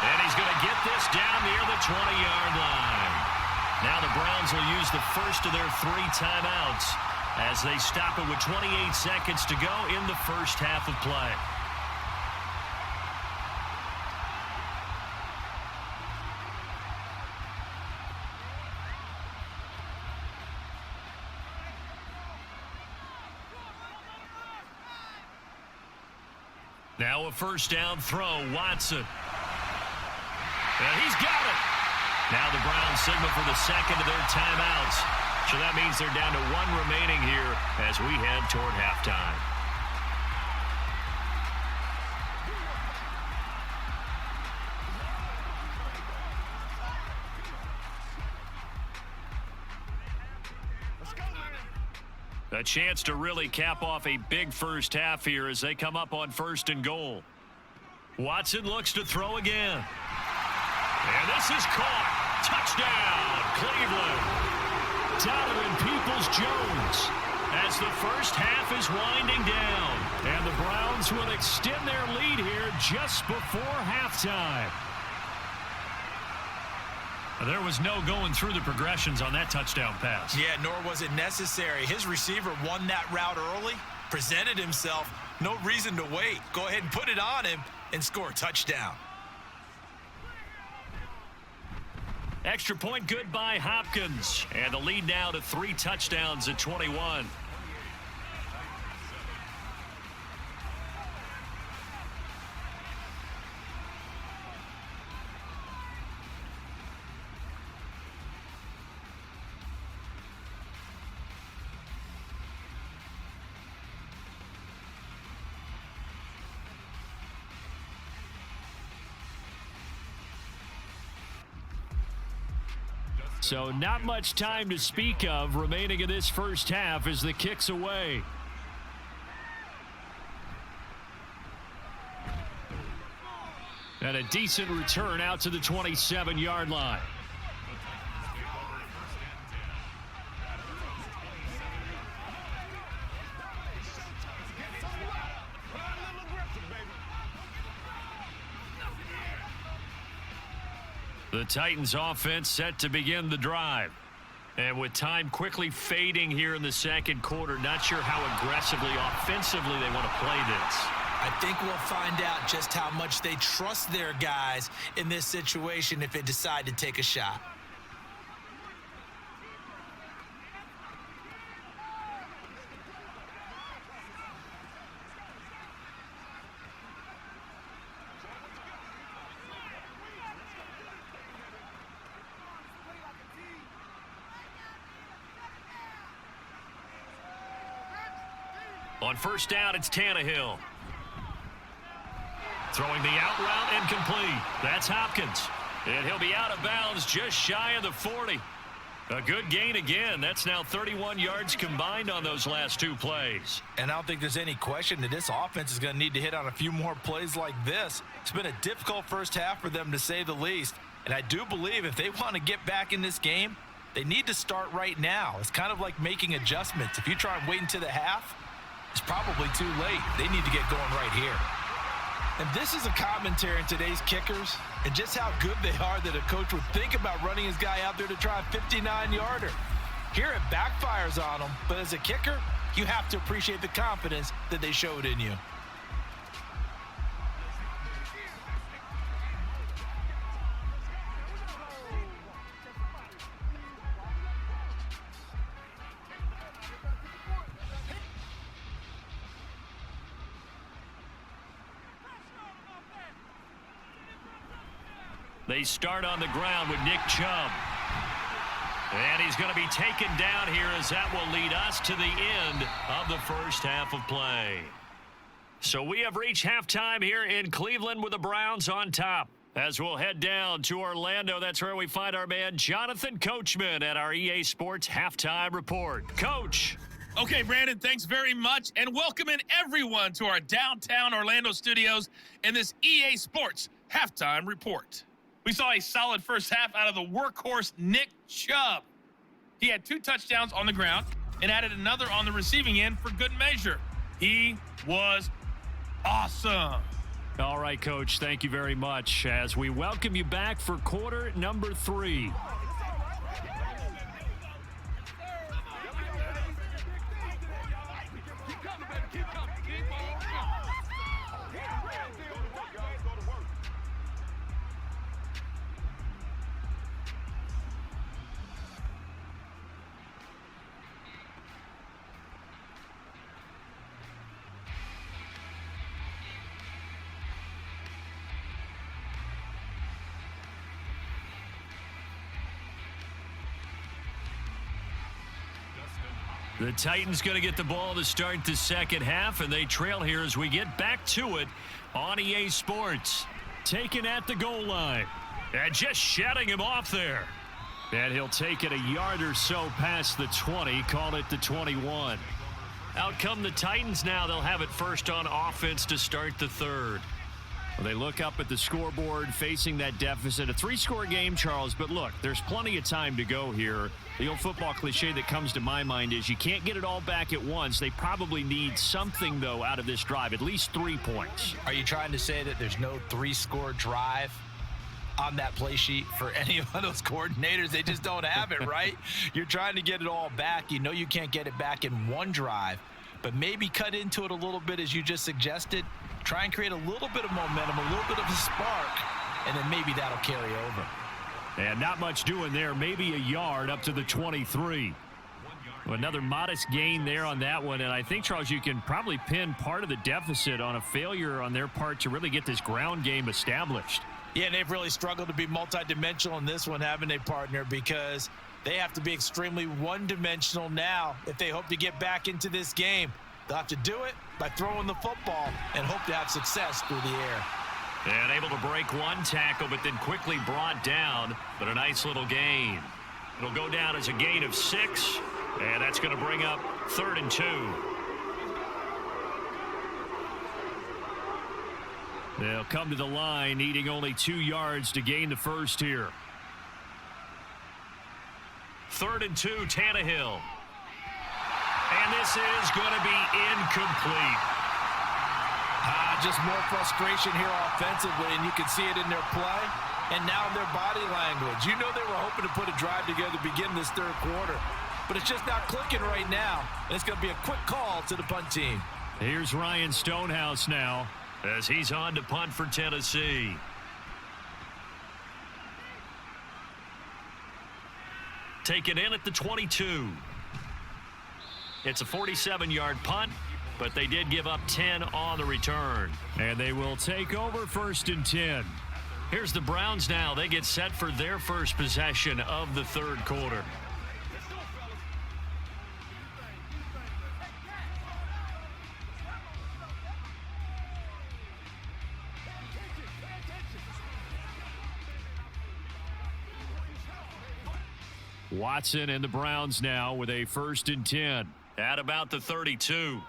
And he's going to get this down near the 20-yard line. Now the Browns will use the first of their 3 timeouts as they stop it with 28 seconds to go in the first half of play. Now a first down throw, Watson. And he's got it. Now the Browns signal for the second of their timeouts. So that means they're down to 1 remaining here as we head toward halftime. A chance to really cap off a big first half here as they come up on 1st and goal. Watson looks to throw again. And this is caught. Touchdown, Cleveland. Donovan Peoples-Jones as the first half is winding down. And the Browns will extend their lead here just before halftime. There was no going through the progressions on that touchdown pass. Yeah, nor was it necessary. His receiver won that route early, presented himself. No reason to wait. Go ahead and put it on him and score a touchdown. Extra point good by Hopkins. And the lead now to 3 touchdowns at 21. So not much time to speak of remaining in this first half as the kick's away. And a decent return out to the 27-yard line. The Titans offense set to begin the drive. And with time quickly fading here in the second quarter, not sure how aggressively, offensively they want to play this. I think we'll find out just how much they trust their guys in this situation if they decide to take a shot. On first down, it's Tannehill. Throwing the out route incomplete. That's Hopkins. And he'll be out of bounds just shy of the 40. A good gain again. That's now 31 yards combined on those last 2 plays. And I don't think there's any question that this offense is going to need to hit on a few more plays like this. It's been a difficult first half for them, to say the least. And I do believe if they want to get back in this game, they need to start right now. It's kind of like making adjustments. If you try and wait until the half, it's probably too late. They need to get going right here. And this is a commentary on today's kickers and just how good they are that a coach would think about running his guy out there to try a 59-yarder. Here it backfires on them, but as a kicker, you have to appreciate the confidence that they showed in you. They start on the ground with Nick Chubb. And he's going to be taken down here as that will lead us to the end of the first half of play. So we have reached halftime here in Cleveland with the Browns on top. As we'll head down to Orlando, that's where we find our man Jonathan Coachman at our EA Sports Halftime Report. Coach. Okay, Brandon, thanks very much, and welcome in everyone to our downtown Orlando studios in this EA Sports Halftime Report. We saw a solid first half out of the workhorse Nick Chubb. He had 2 touchdowns on the ground and added another on the receiving end for good measure. He was awesome. All right, Coach, thank you very much as we welcome you back for quarter number 3. The Titans going to get the ball to start the second half, and they trail here as we get back to it on EA Sports. Taken at the goal line. And just shutting him off there. And he'll take it a yard or so past the 20, call it the 21. Out come the Titans now. They'll have it first on offense to start the third. Well, they look up at the scoreboard facing that deficit. A 3-score game, Charles, but look, there's plenty of time to go here. The old football cliche that comes to my mind is you can't get it all back at once. They probably need something, though, out of this drive, at least 3 points. Are you trying to say that there's no 3-score drive on that play sheet for any of those coordinators? They just don't have it, right? You're trying to get it all back. You know you can't get it back in one drive, but maybe cut into it a little bit as you just suggested. Try and create a little bit of momentum, a little bit of a spark, and then maybe that'll carry over. And not much doing there. Maybe a yard up to the 23. Another modest gain there on that one. And I think, Charles, you can probably pin part of the deficit on a failure on their part to really get this ground game established. Yeah, and they've really struggled to be multidimensional in this one, haven't they, partner? Because they have to be extremely one-dimensional now if they hope to get back into this game. They'll have to do it by throwing the football and hope to have success through the air. And able to break one tackle, but then quickly brought down. But a nice little gain. It'll go down as a gain of 6, and that's going to bring up 3rd and 2. They'll come to the line, needing only 2 yards to gain the first here. 3rd and 2, Tannehill. And this is going to be incomplete. Just more frustration here offensively, and you can see it in their play and now in their body language. You know they were hoping to put a drive together to begin this third quarter, but it's just not clicking right now, and it's going to be a quick call to the punt team. Here's Ryan Stonehouse now as he's on to punt for Tennessee. Taken in at the 22. It's a 47-yard punt, but they did give up 10 on the return. And they will take over 1st and 10. Here's the Browns now. They get set for their first possession of the third quarter. Watson and the Browns now with a 1st and 10 at about the 32.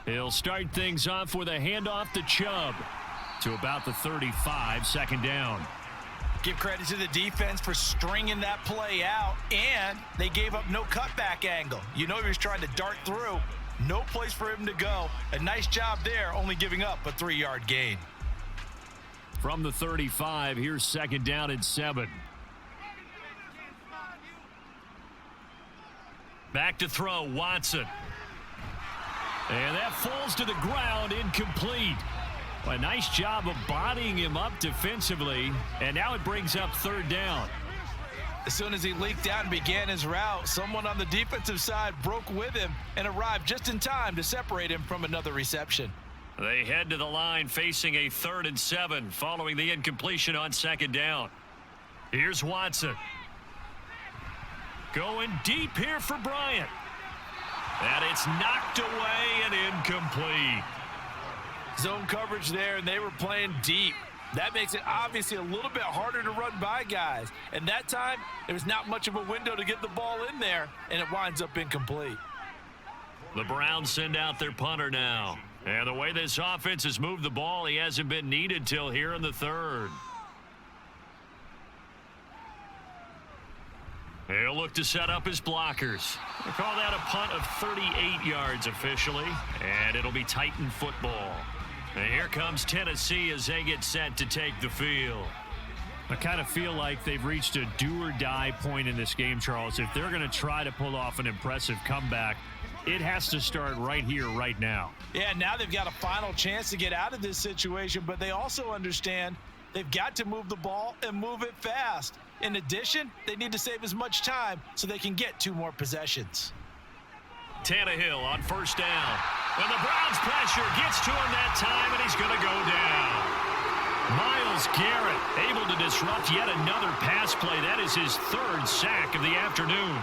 He'll start things off with a handoff to Chubb to about the 35, 2nd down. Give credit to the defense for stringing that play out, and they gave up no cutback angle. You know he was trying to dart through. No place for him to go. A nice job there, only giving up a 3-yard gain. From the 35, here's 2nd down and 7. Back to throw, Watson. And that falls to the ground, incomplete. A nice job of bodying him up defensively, and now it brings up 3rd down. As soon as he leaked out and began his route, someone on the defensive side broke with him and arrived just in time to separate him from another reception. They head to the line facing a 3rd and 7 following the incompletion on 2nd down. Here's Watson. Going deep here for Bryant. And it's knocked away and incomplete. Zone coverage there, and they were playing deep. That makes it obviously a little bit harder to run by guys. And that time, there was not much of a window to get the ball in there, and it winds up incomplete. The Browns send out their punter now. And the way this offense has moved the ball, he hasn't been needed till here in the 3rd. He'll look to set up his blockers. They call that a punt of 38 yards officially, and it'll be Titan football. And here comes Tennessee as they get set to take the field. I kind of feel like they've reached a do-or-die point in this game, Charles. If they're going to try to pull off an impressive comeback, it has to start right here, right now. Yeah, now they've got a final chance to get out of this situation, but they also understand they've got to move the ball and move it fast. In addition, they need to save as much time so they can get 2 more possessions. Tannehill on 1st down. When the Browns pressure gets to him that time, and he's going to go down. Myles Garrett able to disrupt yet another pass play. That is his 3rd sack of the afternoon.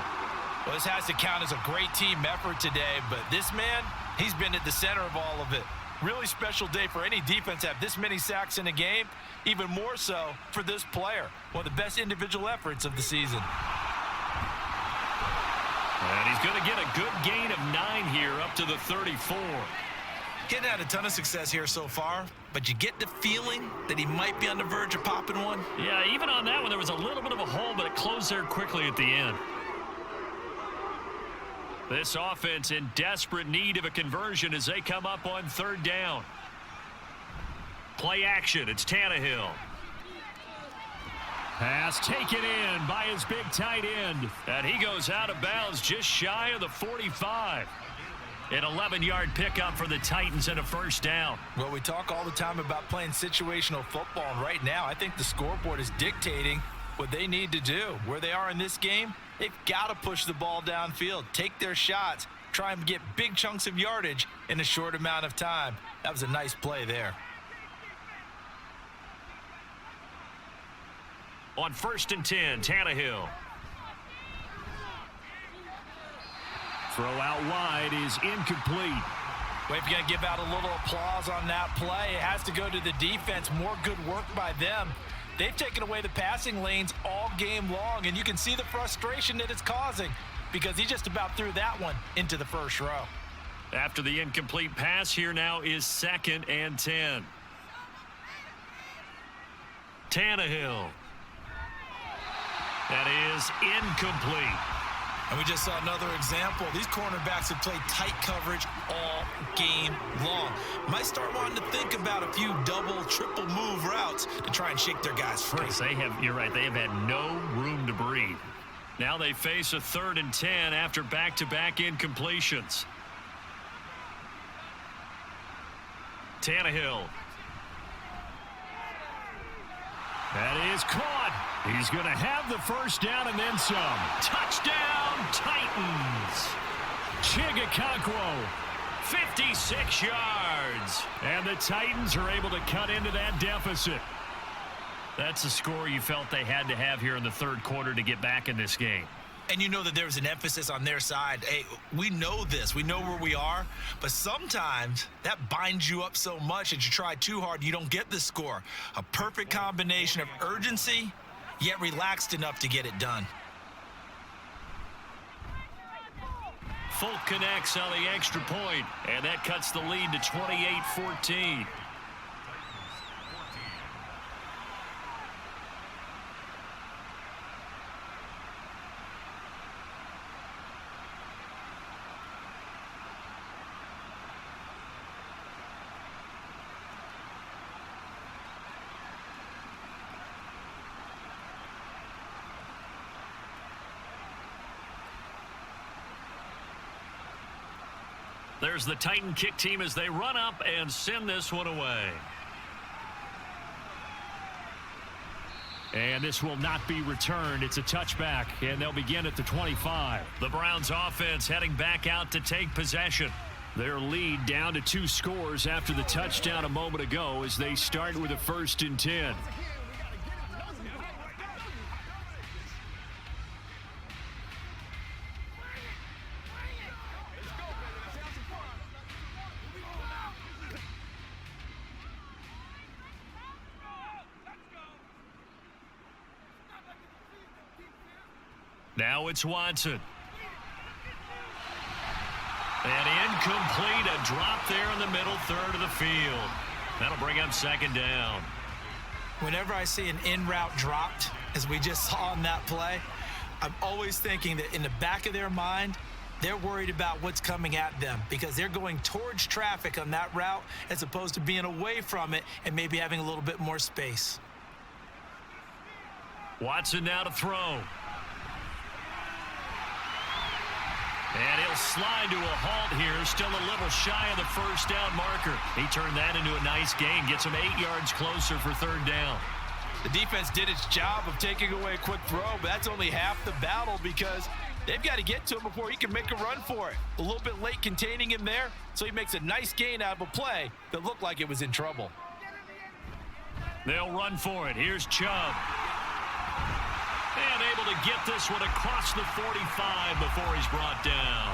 Well, this has to count as a great team effort today, but this man, he's been at the center of all of it. Really special day for any defense to have this many sacks in a game, even more so for this player. One of the best individual efforts of the season. And he's going to get a good gain of 9 here up to the 34. Getting had a ton of success here so far, but you get the feeling that he might be on the verge of popping one. Yeah, even on that one, there was a little bit of a hole, but it closed there quickly at the end. This offense in desperate need of a conversion as they come up on 3rd down. Play action. It's Tannehill. Pass taken in by his big tight end. And he goes out of bounds just shy of the 45. An 11-yard pickup for the Titans and a 1st down. Well, we talk all the time about playing situational football, and right now I think the scoreboard is dictating what they need to do. Where they are in this game, they've got to push the ball downfield, take their shots, try and get big chunks of yardage in a short amount of time. That was a nice play there. On 1st and 10, Tannehill. Throw out wide is incomplete. Well, if you're going to give out a little applause on that play, it has to go to the defense. More good work by them. They've taken away the passing lanes all game long, and you can see the frustration that it's causing because he just about threw that one into the 1st row. After the incomplete pass, here now is 2nd and 10. Tannehill. That is incomplete. And we just saw another example. These cornerbacks have played tight coverage all game long. Might start wanting to think about a few double, triple move routes to try and shake their guys free. You're right, they have had no room to breathe. Now they face a 3rd and 10 after back-to-back incompletions. Tannehill. That is caught. He's going to have the 1st down and then some. Touchdown, Titans. Chigakonkwo, 56 yards. And the Titans are able to cut into that deficit. That's a score you felt they had to have here in the 3rd quarter to get back in this game. And you know that there's an emphasis on their side. Hey, we know this. We know where we are. But sometimes that binds you up so much that you try too hard, you don't get the score. A perfect combination of urgency, yet relaxed enough to get it done. Folk connects on the extra point, and that cuts the lead to 28-14. There's the Titan kick team as they run up and send this one away. And this will not be returned. It's a touchback, and they'll begin at the 25. The Browns offense heading back out to take possession. Their lead down to 2 scores after the touchdown a moment ago as they start with a 1st and 10. Now it's Watson. And incomplete, a drop there in the middle 3rd of the field. That'll bring up 2nd down. Whenever I see an in-route dropped, as we just saw on that play, I'm always thinking that in the back of their mind, they're worried about what's coming at them because they're going towards traffic on that route as opposed to being away from it and maybe having a little bit more space. Watson now to throw. And he'll slide to a halt here, still a little shy of the 1st down marker. He turned that into a nice gain, gets him 8 yards closer for 3rd down. The defense did its job of taking away a quick throw, but that's only half the battle because they've got to get to him before he can make a run for it. A little bit late containing him there, so he makes a nice gain out of a play that looked like it was in trouble. They'll run for it. Here's Chubb. And able to get this one across the 45 before he's brought down.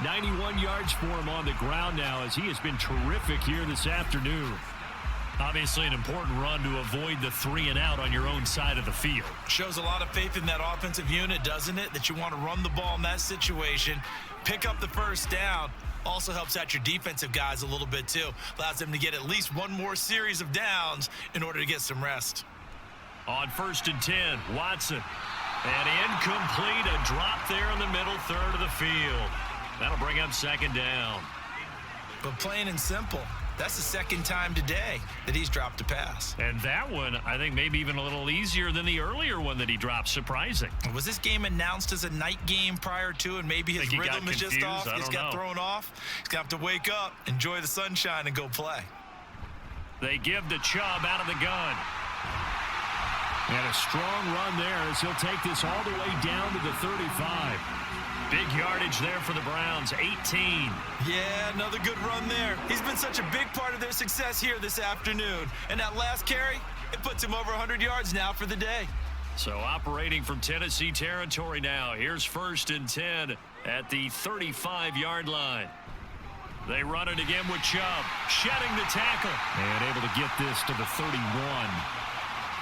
91 yards for him on the ground now as he has been terrific here this afternoon. Obviously an important run to avoid the 3 and out on your own side of the field. Shows a lot of faith in that offensive unit, doesn't it? That you want to run the ball in that situation, pick up the first down. Also helps out your defensive guys a little bit too. Allows them to get at least one more series of downs in order to get some rest. On 1st and 10, Watson. And incomplete, a drop there in the middle third of the field. That'll bring up 2nd down. But plain and simple, that's the 2nd time today that he's dropped a pass. And that one, I think, maybe even a little easier than the earlier one that he dropped. Surprising. Was this game announced as a night game prior to, and maybe his rhythm is just off? He's got thrown off. He's got to wake up, enjoy the sunshine, and go play. They give to Chubb out of the gun. And a strong run there as he'll take this all the way down to the 35. Big yardage there for the Browns, 18. Yeah, another good run there. He's been such a big part of their success here this afternoon. And that last carry, it puts him over 100 yards now for the day. So operating from Tennessee territory now. Here's 1st and 10 at the 35-yard line. They run it again with Chubb, shedding the tackle. And able to get this to the 31.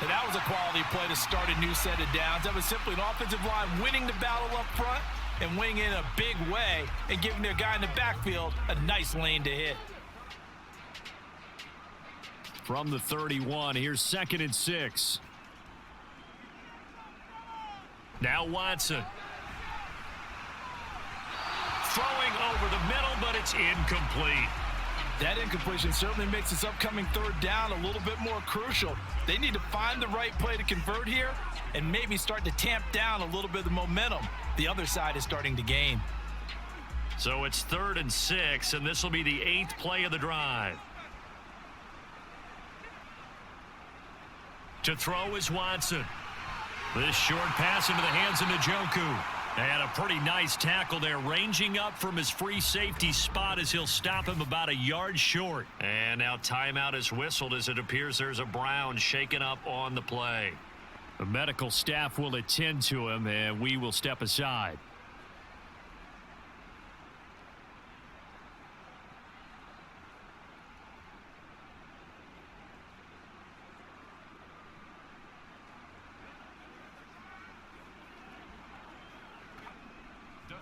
And that was a quality play to start a new set of downs. That was simply an offensive line winning the battle up front and winning in a big way and giving their guy in the backfield a nice lane to hit. From the 31, here's 2nd and 6. Now Watson. Throwing over the middle, but it's incomplete. That incompletion certainly makes this upcoming 3rd down a little bit more crucial. They need to find the right play to convert here and maybe start to tamp down a little bit of the momentum the other side is starting to gain. So it's 3rd and 6, and this will be the 8th play of the drive. To throw is Watson. This short pass into the hands of Njoku. And a pretty nice tackle there, ranging up from his free safety spot as he'll stop him about a yard short. And now timeout is whistled as it appears there's a Brown shaken up on the play. The medical staff will attend to him, and we will step aside.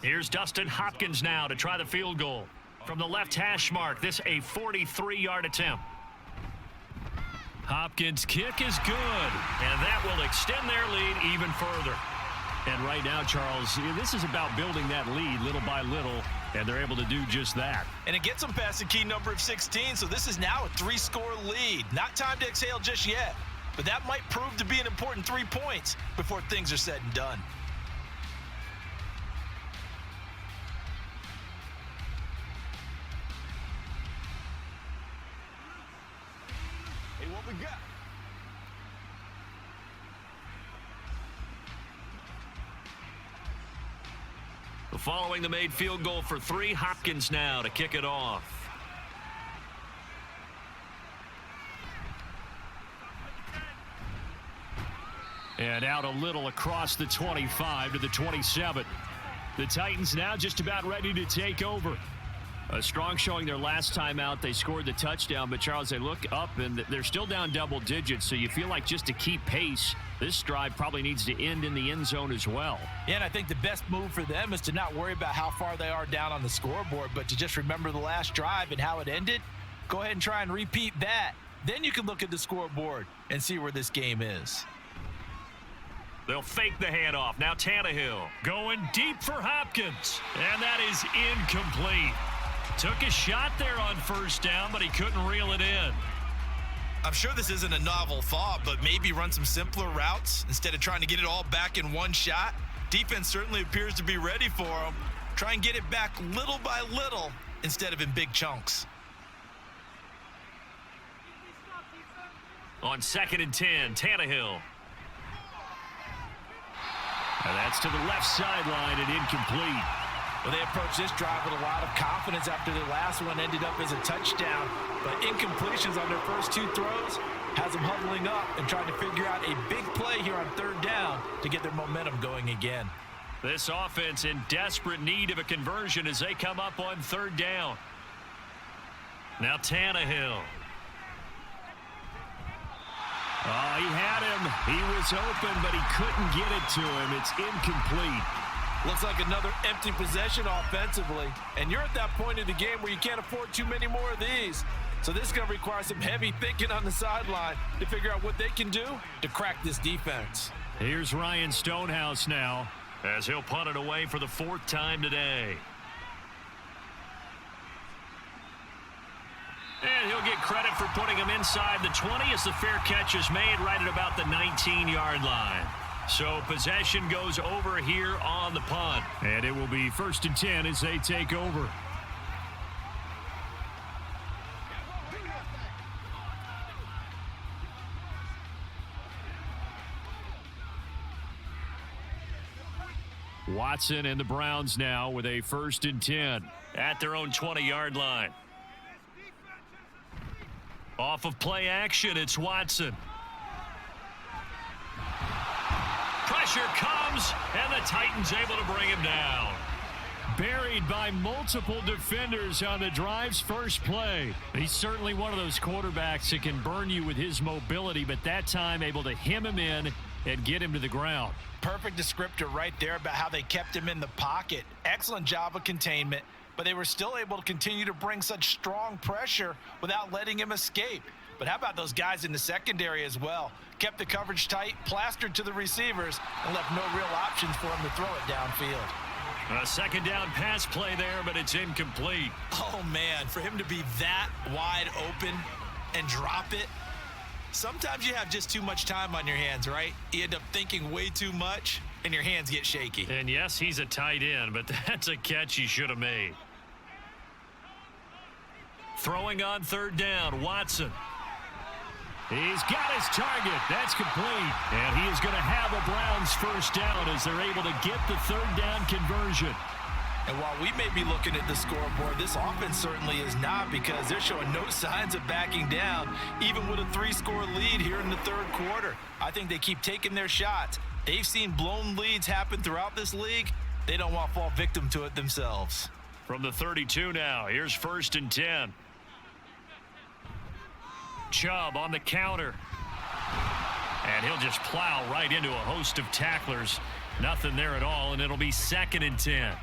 Here's Dustin Hopkins now to try the field goal. From the left hash mark, this a 43-yard attempt. Hopkins' kick is good, and that will extend their lead even further. And right now, Charles, this is about building that lead little by little, and they're able to do just that. And it gets them past the key number of 16, so this is now a 3-score lead. Not time to exhale just yet, but that might prove to be an important 3 points before things are said and done. What we got? Following the made field goal for 3, Hopkins now to kick it off. And out a little across the 25 to the 27. The Titans now just about ready to take over. A strong showing their last time out. They scored the touchdown, but Charles, they look up and they're still down double digits, so you feel like just to keep pace, this drive probably needs to end in the end zone as well. Yeah, and I think the best move for them is to not worry about how far they are down on the scoreboard, but to just remember the last drive and how it ended. Go ahead and try and repeat that. Then you can look at the scoreboard and see where this game is. They'll fake the handoff. Now Tannehill going deep for Hopkins, and that is incomplete. Took a shot there on 1st down, but he couldn't reel it in. I'm sure this isn't a novel thought, but maybe run some simpler routes instead of trying to get it all back in one shot. Defense certainly appears to be ready for him. Try and get it back little by little instead of in big chunks. On 2nd and 10, Tannehill. And that's to the left sideline and incomplete. Well, they approached this drive with a lot of confidence after the last one ended up as a touchdown. But incompletions on their first 2 throws has them huddling up and trying to figure out a big play here on 3rd down to get their momentum going again. This offense in desperate need of a conversion as they come up on 3rd down. Now Tannehill. Oh, he had him. He was open, but he couldn't get it to him. It's incomplete. Looks like another empty possession offensively. And you're at that point in the game where you can't afford too many more of these. So this is going to require some heavy thinking on the sideline to figure out what they can do to crack this defense. Here's Ryan Stonehouse now as he'll punt it away for the 4th time today. And he'll get credit for putting him inside the 20 as the fair catch is made right at about the 19-yard line. So possession goes over here on the punt. And it will be 1st and 10 as they take over. Watson and the Browns now with a 1st and 10 at their own 20-yard line. Off of play action, it's Watson. Pressure comes, and the Titans able to bring him down. Buried by multiple defenders on the drive's first play. He's certainly one of those quarterbacks that can burn you with his mobility, but that time able to hem him in and get him to the ground. Perfect descriptor right there about how they kept him in the pocket. Excellent job of containment, but they were still able to continue to bring such strong pressure without letting him escape. But how about those guys in the secondary as well? Kept the coverage tight, plastered to the receivers, and left no real options for him to throw it downfield. A 2nd down pass play there, but it's incomplete. Oh, man, for him to be that wide open and drop it, sometimes you have just too much time on your hands, right? You end up thinking way too much, and your hands get shaky. And yes, he's a tight end, but that's a catch he should have made. Throwing on 3rd down, Watson. He's got his target. That's complete. And he is going to have a Browns 1st down as they're able to get the 3rd down conversion. And while we may be looking at the scoreboard, this offense certainly is not, because they're showing no signs of backing down, even with a 3-score lead here in the 3rd quarter. I think they keep taking their shots. They've seen blown leads happen throughout this league. They don't want to fall victim to it themselves. From the 32 now, here's 1st and 10. Chubb on the counter. And he'll just plow right into a host of tacklers. Nothing there at all, and it'll be 2nd and 10.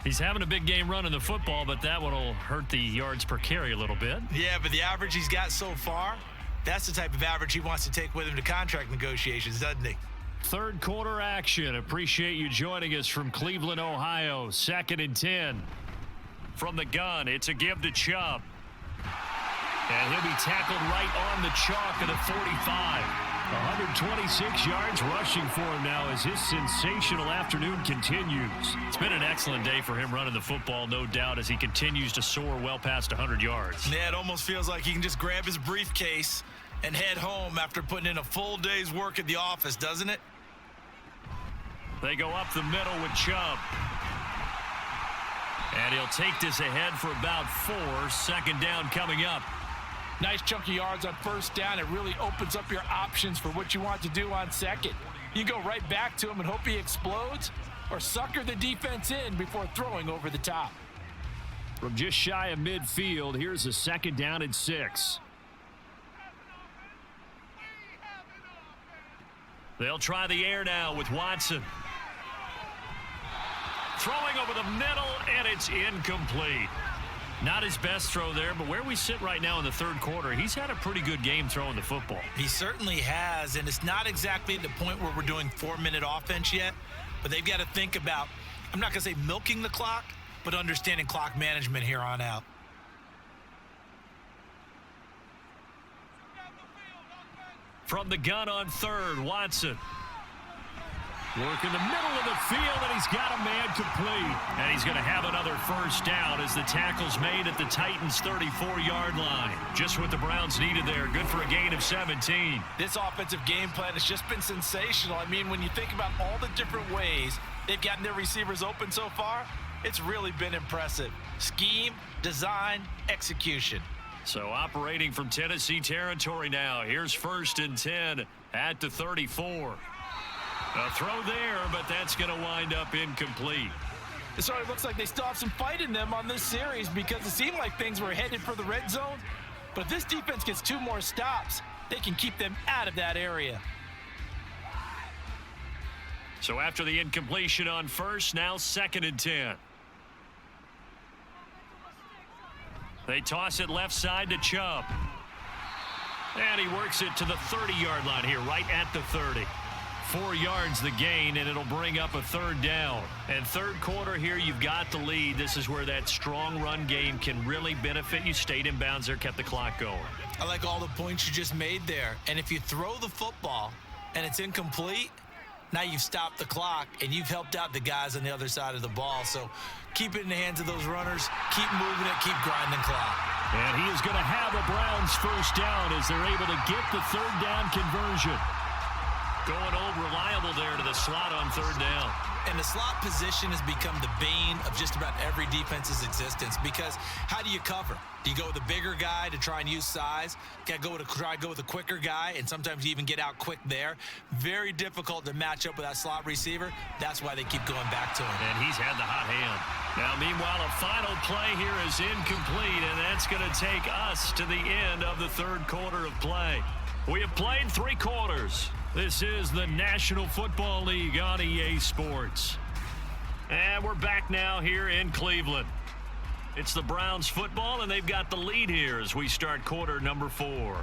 He's having a big game running the football, but that one will hurt the yards per carry a little bit. Yeah, but the average he's got so far, that's the type of average he wants to take with him to contract negotiations, doesn't he? 3rd quarter action. Appreciate you joining us from Cleveland, Ohio. 2nd and 10. From the gun, it's a give to Chubb. And he'll be tackled right on the chalk at the 45. 126 yards rushing for him now as his sensational afternoon continues. It's been an excellent day for him running the football, no doubt, as he continues to soar well past 100 yards. Yeah, it almost feels like he can just grab his briefcase and head home after putting in a full day's work at the office, doesn't it? They go up the middle with Chubb. And he'll take this ahead for about 4. 2nd down coming up. Nice chunky yards on 1st down. It really opens up your options for what you want to do on 2nd. You go right back to him and hope he explodes, or sucker the defense in before throwing over the top. From just shy of midfield, here's a 2nd down and 6. They'll try the air now with Watson. Throwing over the middle, and it's incomplete. Not his best throw there, but where we sit right now in the 3rd quarter, he's had a pretty good game throwing the football. He certainly has, and it's not exactly at the point where we're doing 4-minute offense yet, but they've got to think about, I'm not going to say milking the clock, but understanding clock management here on out. From the gun on 3rd, Watson. Working the middle of the field, and he's got a man complete. And he's going to have another 1st down as the tackle's made at the Titans' 34-yard line. Just what the Browns needed there. Good for a gain of 17. This offensive game plan has just been sensational. I mean, when you think about all the different ways they've gotten their receivers open so far, it's really been impressive. Scheme, design, execution. So operating from Tennessee territory now. Here's 1st and 10 at the 34. A throw there, but that's going to wind up incomplete. It sort of looks like they still have some fight in them on this series, because it seemed like things were headed for the red zone. But if this defense gets 2 more stops, they can keep them out of that area. So after the incompletion on first, now 2nd and 10. They toss it left side to Chubb. And he works it to the 30-yard line here, right at the 30. 4 yards the gain, and it'll bring up a 3rd down. And third quarter here, you've got the lead. This is where that strong run game can really benefit you. Stayed in bounds there, kept the clock going. I like all the points you just made there. And if you throw the football and it's incomplete, now you've stopped the clock and you've helped out the guys on the other side of the ball. So keep it in the hands of those runners. Keep moving it. Keep grinding clock. And he is going to have a Browns 1st down as they're able to get the 3rd down conversion. Going old reliable there to the slot on 3rd down. And the slot position has become the bane of just about every defense's existence, because how do you cover? Do you go with a bigger guy to try and use size? Got to try to go with a quicker guy, and sometimes you even get out quick there. Very difficult to match up with that slot receiver. That's why they keep going back to him. And he's had the hot hand. Now, meanwhile, a final play here is incomplete, and that's going to take us to the end of the 3rd quarter of play. We have played 3 quarters. This is the National Football League on EA Sports. And we're back now here in Cleveland. It's the Browns football, and they've got the lead here as we start quarter number 4.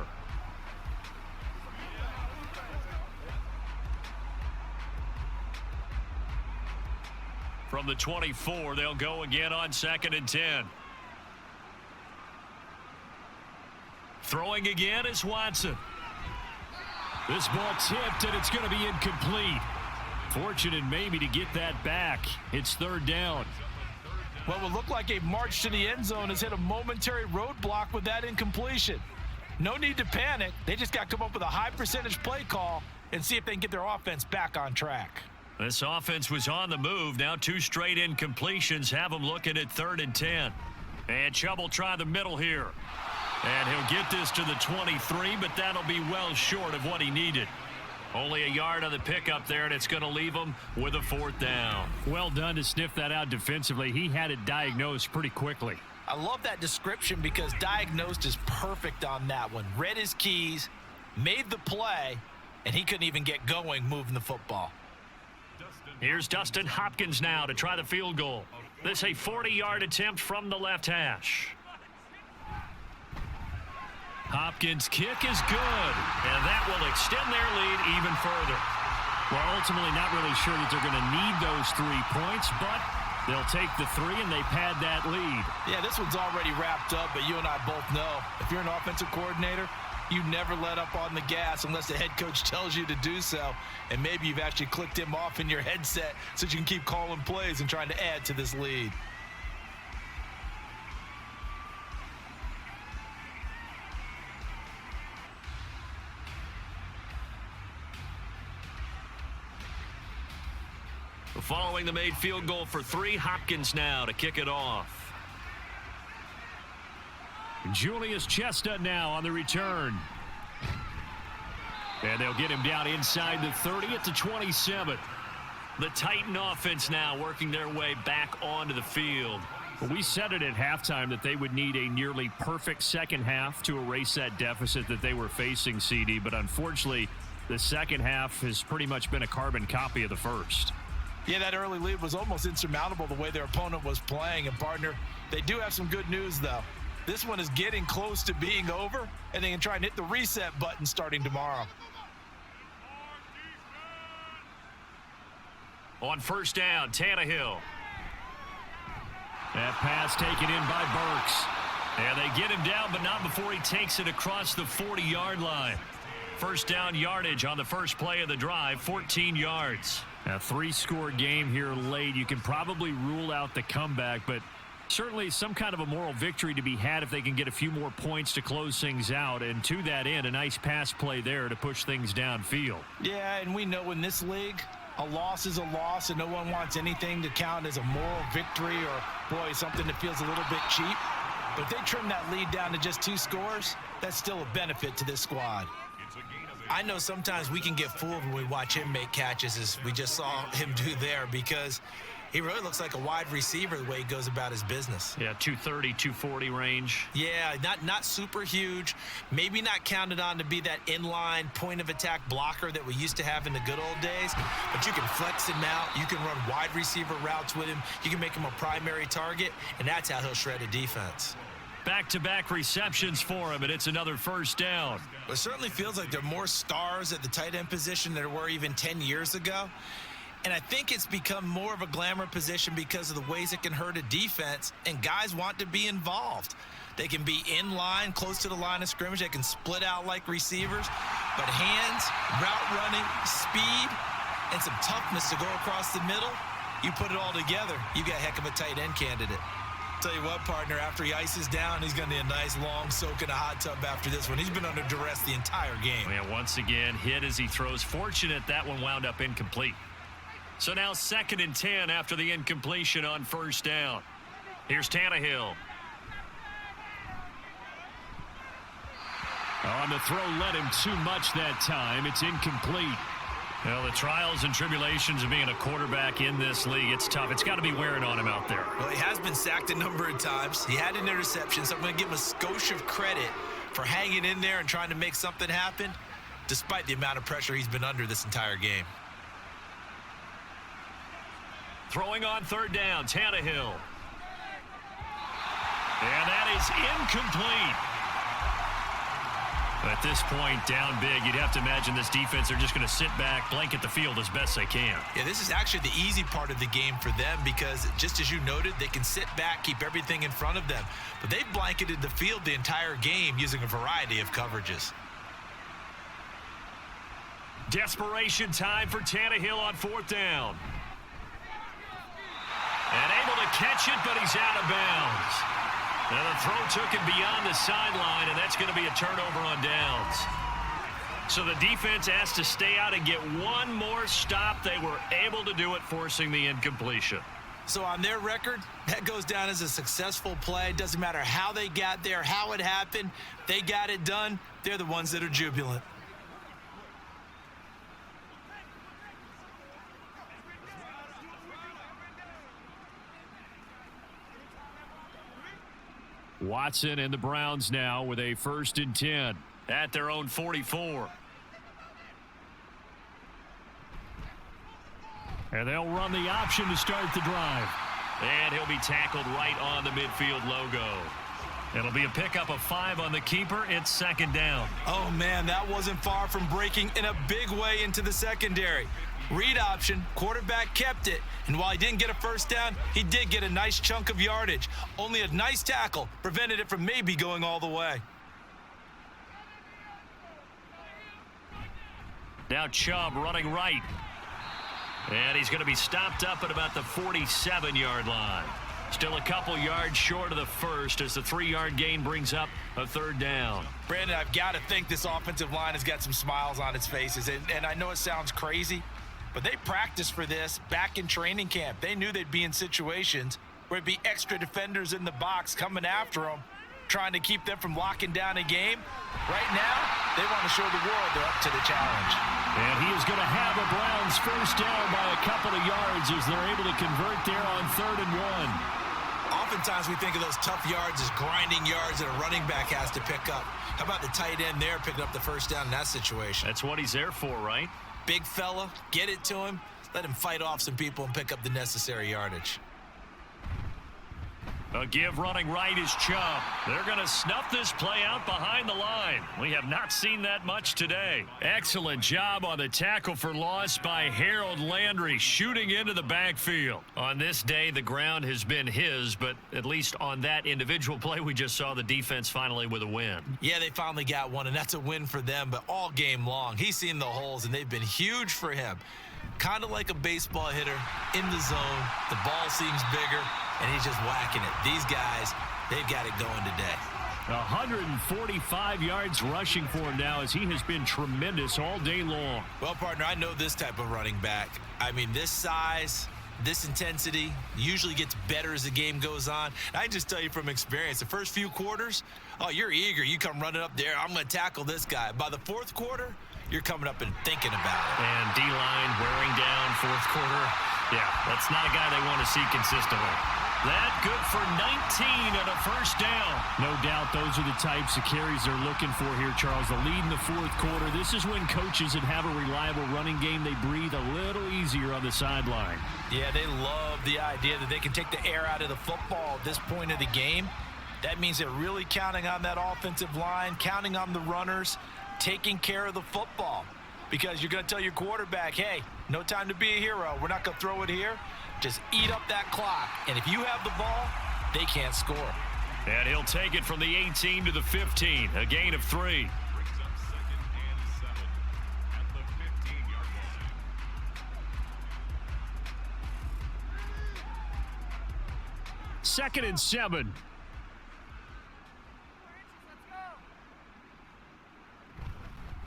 From the 24, they'll go again on 2nd and 10. Throwing again is Watson. This ball tipped, and it's going to be incomplete. Fortunate maybe to get that back. It's 3rd down. What will look like a march to the end zone has hit a momentary roadblock with that incompletion. No need to panic. They just got to come up with a high percentage play call and see if they can get their offense back on track. This offense was on the move. Now 2 straight incompletions have them looking at 3rd and 10. And Chubb will try the middle here. And he'll get this to the 23, but that'll be well short of what he needed. Only a yard on the pickup there, and it's going to leave him with a 4th down. Well done to sniff that out defensively. He had it diagnosed pretty quickly. I love that description because diagnosed is perfect on that one. Read his keys, made the play, and he couldn't even get going moving the football. Here's Dustin Hopkins now to try the field goal. This a 40-yard attempt from the left hash. Hopkins' kick is good, and that will extend their lead even further. Well, ultimately not really sure that they're going to need those 3 points, but they'll take the 3 and they pad that lead. Yeah, this one's already wrapped up, but you and I both know if you're an offensive coordinator, you never let up on the gas unless the head coach tells you to do so, and maybe you've actually clicked him off in your headset so you can keep calling plays and trying to add to this lead. Following the made field goal for 3, Hopkins now to kick it off. Julius Chestnut now on the return. And they'll get him down inside the 30 at the 27. The Titan offense now working their way back onto the field. Well, we said it at halftime that they would need a nearly perfect second half to erase that deficit that they were facing, CD. But unfortunately, the second half has pretty much been a carbon copy of the first. Yeah, that early lead was almost insurmountable the way their opponent was playing. And, partner, they do have some good news, though. This one is getting close to being over, and they can try and hit the reset button starting tomorrow. On 1st down, Tannehill. That pass taken in by Burks. And they get him down, but not before he takes it across the 40-yard line. 1st down yardage on the first play of the drive, 14 yards. A 3-score game here late. You can probably rule out the comeback, but certainly some kind of a moral victory to be had if they can get a few more points to close things out. And to that end, a nice pass play there to push things downfield. Yeah, and we know in this league, a loss is a loss, and no one wants anything to count as a moral victory or, boy, something that feels a little bit cheap. But if they trim that lead down to just 2 scores, that's still a benefit to this squad. I know sometimes we can get fooled when we watch him make catches, as we just saw him do there, because He really looks like a wide receiver the way he goes about his business. Yeah, 230, 240 range. Yeah, not super huge. Maybe not counted on to be that inline point-of-attack blocker that we used to have in the good old days. But you can flex him out. You can run wide receiver routes with him. You can make him a primary target, and that's how he'll shred a defense. Back-to-back receptions for him, and it's another first down. Well, it certainly feels like there are more stars at the tight end position than there were even 10 years ago. And I think it's become more of a glamour position because of the ways it can hurt a defense, and guys want to be involved. They can be in line, close to the line of scrimmage. They can split out like receivers. But hands, route running, speed, and some toughness to go across the middle, you put it all together, you got a heck of a tight end candidate. Tell you what, partner, after he ices down, he's going to need a nice long soak in a hot tub after this one. He's been under duress the entire game. Yeah, once again, hit as he throws. Fortunate that one wound up incomplete. So now 2nd and 10 after the incompletion on first down. Here's Tannehill. On the throw, led him too much that time. It's incomplete. Well, the trials and tribulations of being a quarterback in this league, it's tough. It's got to be wearing on him out there. Well, he has been sacked a number of times. He had an interception, so I'm going to give him a skosh of credit for hanging in there and trying to make something happen, despite the amount of pressure he's been under this entire game. Throwing on 3rd down, Tannehill. And that is incomplete. At this point, down big, you'd have to imagine this defense, they're just going to sit back, blanket the field as best they can. Yeah, this is actually the easy part of the game for them because, just as you noted, they can sit back, keep everything in front of them. But they've blanketed the field the entire game using a variety of coverages. Desperation time for Tannehill on 4th down. And able to catch it, but he's out of bounds. Now the throw took him beyond the sideline, and that's going to be a turnover on downs. So the defense has to stay out and get one more stop. They were able to do it, forcing the incompletion. So on their record, that goes down as a successful play. Doesn't matter how they got there, how it happened. They got it done. They're the ones that are jubilant. Watson and the Browns now with a 1st and 10 at their own 44. And they'll run the option to start the drive. And he'll be tackled right on the midfield logo. It'll be a pickup of 5 on the keeper. It's 2nd down. Oh, man, that wasn't far from breaking in a big way into the secondary. Read option, quarterback kept it, and while he didn't get a first down, he did get a nice chunk of yardage. Only a nice tackle prevented it from maybe going all the way. Now Chubb running right. And he's going to be stopped up at about the 47-yard line. Still a couple yards short of the first as the 3-yard gain brings up a 3rd down. Brandon, I've got to think this offensive line has got some smiles on its faces. And I know it sounds crazy, but they practiced for this back in training camp. They knew they'd be in situations where it'd be extra defenders in the box coming after them, trying to keep them from locking down a game. Right now, they want to show the world they're up to the challenge. And he is going to have a Browns first down by a couple of yards as they're able to convert there on 3rd and 1. Oftentimes we think of those tough yards as grinding yards that a running back has to pick up. How about the tight end there picking up the first down in that situation? That's what he's there for, right? Big fella, get it to him, let him fight off some people and pick up the necessary yardage. A give running right is Chubb. They're going to snuff this play out behind the line. We have not seen that much today. Excellent job on the tackle for loss by Harold Landry, shooting into the backfield. On this day, the ground has been his, but at least on that individual play, we just saw the defense finally with a win. Yeah, they finally got one, and that's a win for them, but all game long, he's seen the holes, and they've been huge for him. Kind of like a baseball hitter in the zone. The ball seems bigger, and he's just whacking it. These guys, they've got it going today. 145 yards rushing for him now as he has been tremendous all day long. Well, partner, I know this type of running back. I mean, this size, this intensity usually gets better as the game goes on. And I can just tell you from experience, the first few quarters, oh, you're eager. You come running up there, I'm going to tackle this guy. By the 4th quarter, you're coming up and thinking about it. And D-line wearing down 4th quarter. Yeah, that's not a guy they want to see consistently. That good for 19 and a first down. No doubt those are the types of carries they're looking for here, Charles. The lead in the fourth quarter. This is when coaches that have a reliable running game, they breathe a little easier on the sideline. Yeah, they love the idea that they can take the air out of the football at this point of the game. That means they're really counting on that offensive line, counting on the runners, taking care of the football. Because you're going to tell your quarterback, hey, no time to be a hero. We're not going to throw it here. Just eat up that clock. And if you have the ball, they can't score. And he'll take it from the 18 to the 15, a gain of 3. Second and 7.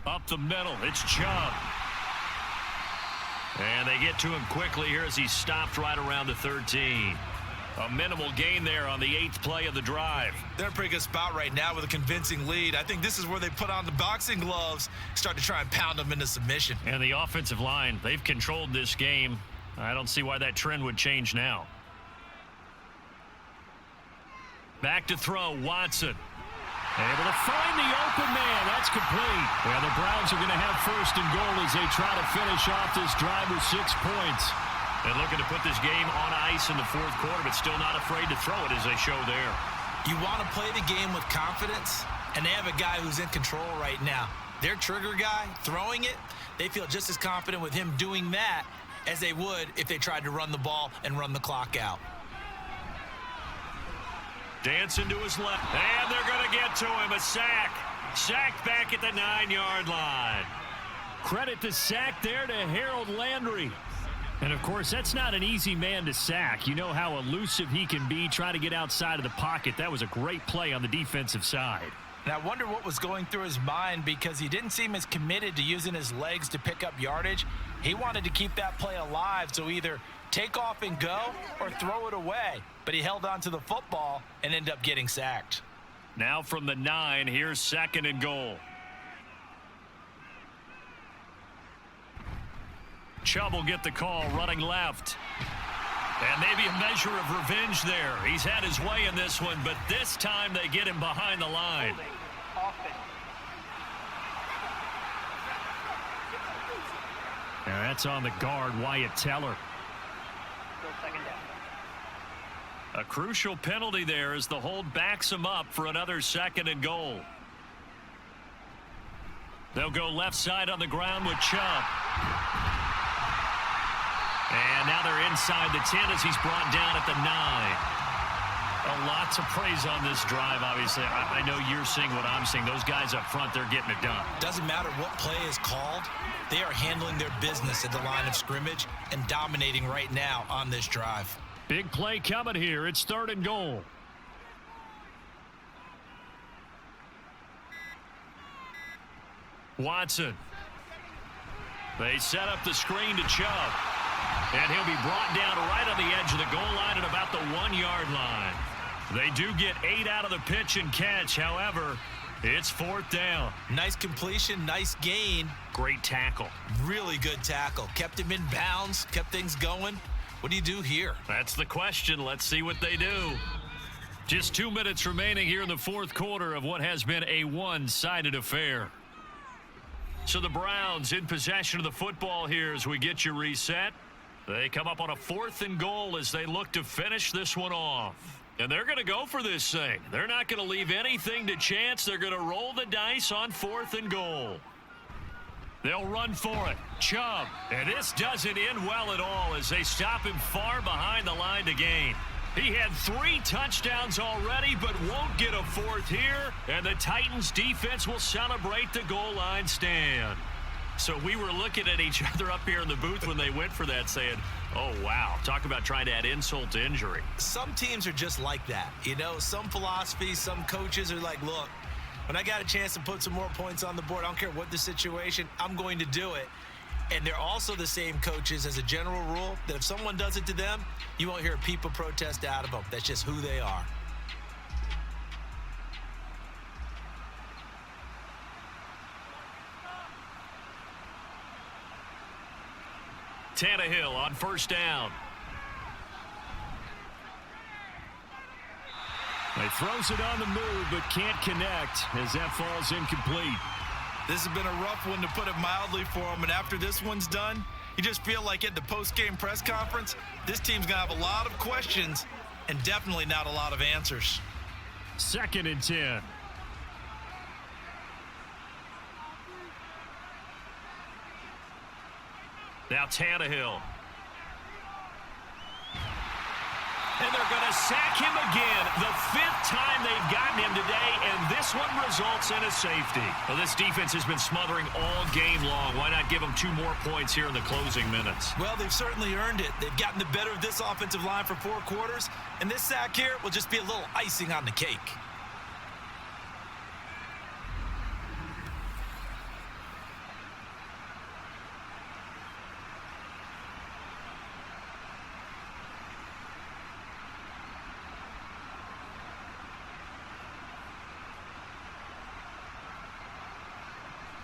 Up the middle, it's Chubb. And they get to him quickly here as he stopped right around the 13. A minimal gain there on the 8th play of the drive. They're in a pretty good spot right now with a convincing lead. I think this is where they put on the boxing gloves, start to try and pound them into submission. And the offensive line, they've controlled this game. I don't see why that trend would change now. Back to throw, Watson. Able to find the open man. That's complete. Well, the Browns are going to have first and goal as they try to finish off this drive with 6 points. And looking to put this game on ice in the fourth quarter, but still not afraid to throw it as they show there. You want to play the game with confidence, and they have a guy who's in control right now. Their trigger guy, throwing it, they feel just as confident with him doing that as they would if they tried to run the ball and run the clock out. Dancing to his left. And they're going to get to him. A sack. Sacked back at the 9-yard line. Credit the sack there to Harold Landry. And, of course, that's not an easy man to sack. You know how elusive he can be, try to get outside of the pocket. That was a great play on the defensive side. And I wonder what was going through his mind because he didn't seem as committed to using his legs to pick up yardage. He wanted to keep that play alive, so either take off and go or throw it away. But he held on to the football and ended up getting sacked. Now from the 9, here's second and goal. Chubb will get the call running left. And maybe a measure of revenge there. He's had his way in this one, but this time they get him behind the line. And that's on the guard, Wyatt Teller. A crucial penalty there as the hold backs him up for another second and goal. They'll go left side on the ground with Chubb. And now they're inside the 10 as he's brought down at the 9. Lots of praise on this drive, obviously. I know you're seeing what I'm seeing. Those guys up front, they're getting it done. Doesn't matter what play is called. They are handling their business at the line of scrimmage and dominating right now on this drive. Big play coming here. It's third and goal. Watson. They set up the screen to Chubb. And he'll be brought down right on the edge of the goal line at about the 1-yard line. They do get 8 out of the pitch and catch. However, it's fourth down. Nice completion, nice gain. Great tackle. Really good tackle. Kept him in bounds, kept things going. What do you do here? That's the question. Let's see what they do. Just 2 minutes remaining here in the fourth quarter of what has been a one-sided affair. So the Browns in possession of the football here as we get you reset. They come up on a fourth and goal as they look to finish this one off. And they're going to go for this thing. They're not going to leave anything to chance. They're going to roll the dice on fourth and goal. They'll run for it. Chubb. And this doesn't end well at all as they stop him far behind the line to gain. He had 3 touchdowns already, but won't get a fourth here. And the Titans defense will celebrate the goal line stand. So we were looking at each other up here in the booth when they went for that saying, oh, wow, talk about trying to add insult to injury. Some teams are just like that. You know, some philosophies, some coaches are like, look, when I got a chance to put some more points on the board, I don't care what the situation, I'm going to do it. And they're also the same coaches as a general rule that if someone does it to them, you won't hear a people protest out of them. That's just who they are. Tannehill on first down. He throws it on the move, but can't connect as that falls incomplete. This has been a rough one, to put it mildly, for him. And after this one's done, you just feel like at the post-game press conference, this team's going to have a lot of questions and definitely not a lot of answers. 2nd and 10. Now Tannehill. And they're going to sack him again. The 5th time they've gotten him today, and this one results in a safety. Well, this defense has been smothering all game long. Why not give them 2 more points here in the closing minutes? Well, they've certainly earned it. They've gotten the better of this offensive line for 4 quarters, and this sack here will just be a little icing on the cake.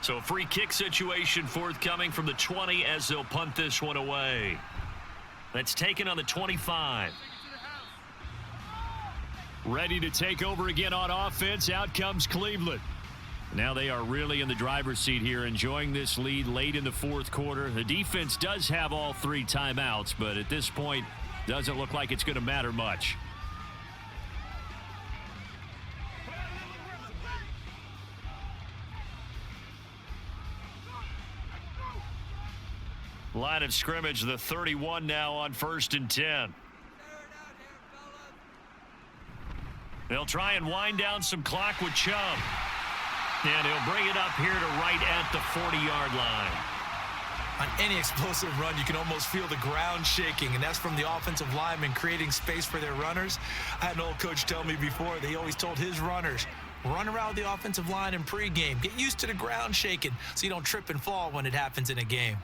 So a free kick situation forthcoming from the 20 as they'll punt this one away. That's taken on the 25. Ready to take over again on offense. Out comes Cleveland. Now they are really in the driver's seat here, enjoying this lead late in the 4th quarter. The defense does have all 3 timeouts, but at this point, doesn't look like it's going to matter much. Line of scrimmage, the 31 now on 1st and 10. They'll try and wind down some clock with Chubb. And he'll bring it up here to right at the 40-yard line. On any explosive run, you can almost feel the ground shaking, and that's from the offensive linemen creating space for their runners. I had an old coach tell me before that he always told his runners, run around the offensive line in pregame. Get used to the ground shaking so you don't trip and fall when it happens in a game.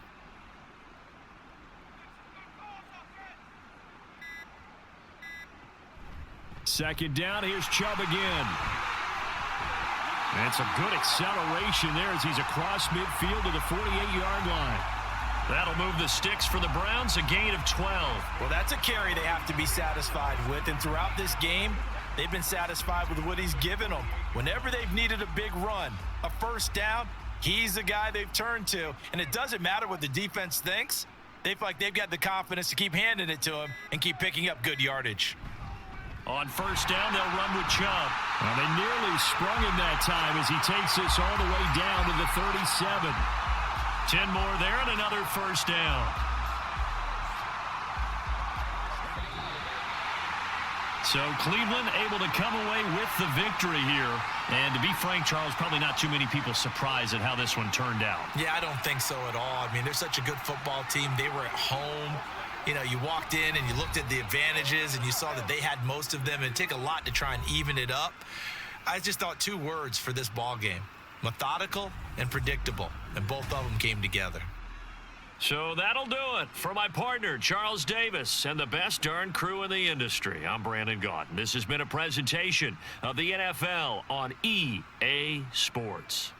Second down, here's Chubb again. And it's a good acceleration there as he's across midfield to the 48-yard line. That'll move the sticks for the Browns, a gain of 12. Well, that's a carry they have to be satisfied with, and throughout this game, they've been satisfied with what he's given them. Whenever they've needed a big run, a first down, he's the guy they've turned to, and it doesn't matter what the defense thinks. They feel like they've got the confidence to keep handing it to him and keep picking up good yardage. On first down, they'll run with Chubb. Well, they nearly sprung him that time as he takes this all the way down to the 37. 10 more there and another first down. So Cleveland able to come away with the victory here. And to be frank, Charles, probably not too many people surprised at how this one turned out. Yeah, I don't think so at all. I mean, they're such a good football team. They were at home. You know, you walked in and you looked at the advantages and you saw that they had most of them. It'd take a lot to try and even it up. I just thought 2 words for this ball game: methodical and predictable. And both of them came together. So that'll do it for my partner, Charles Davis, and the best darn crew in the industry. I'm Brandon Gaudin. This has been a presentation of the NFL on EA Sports.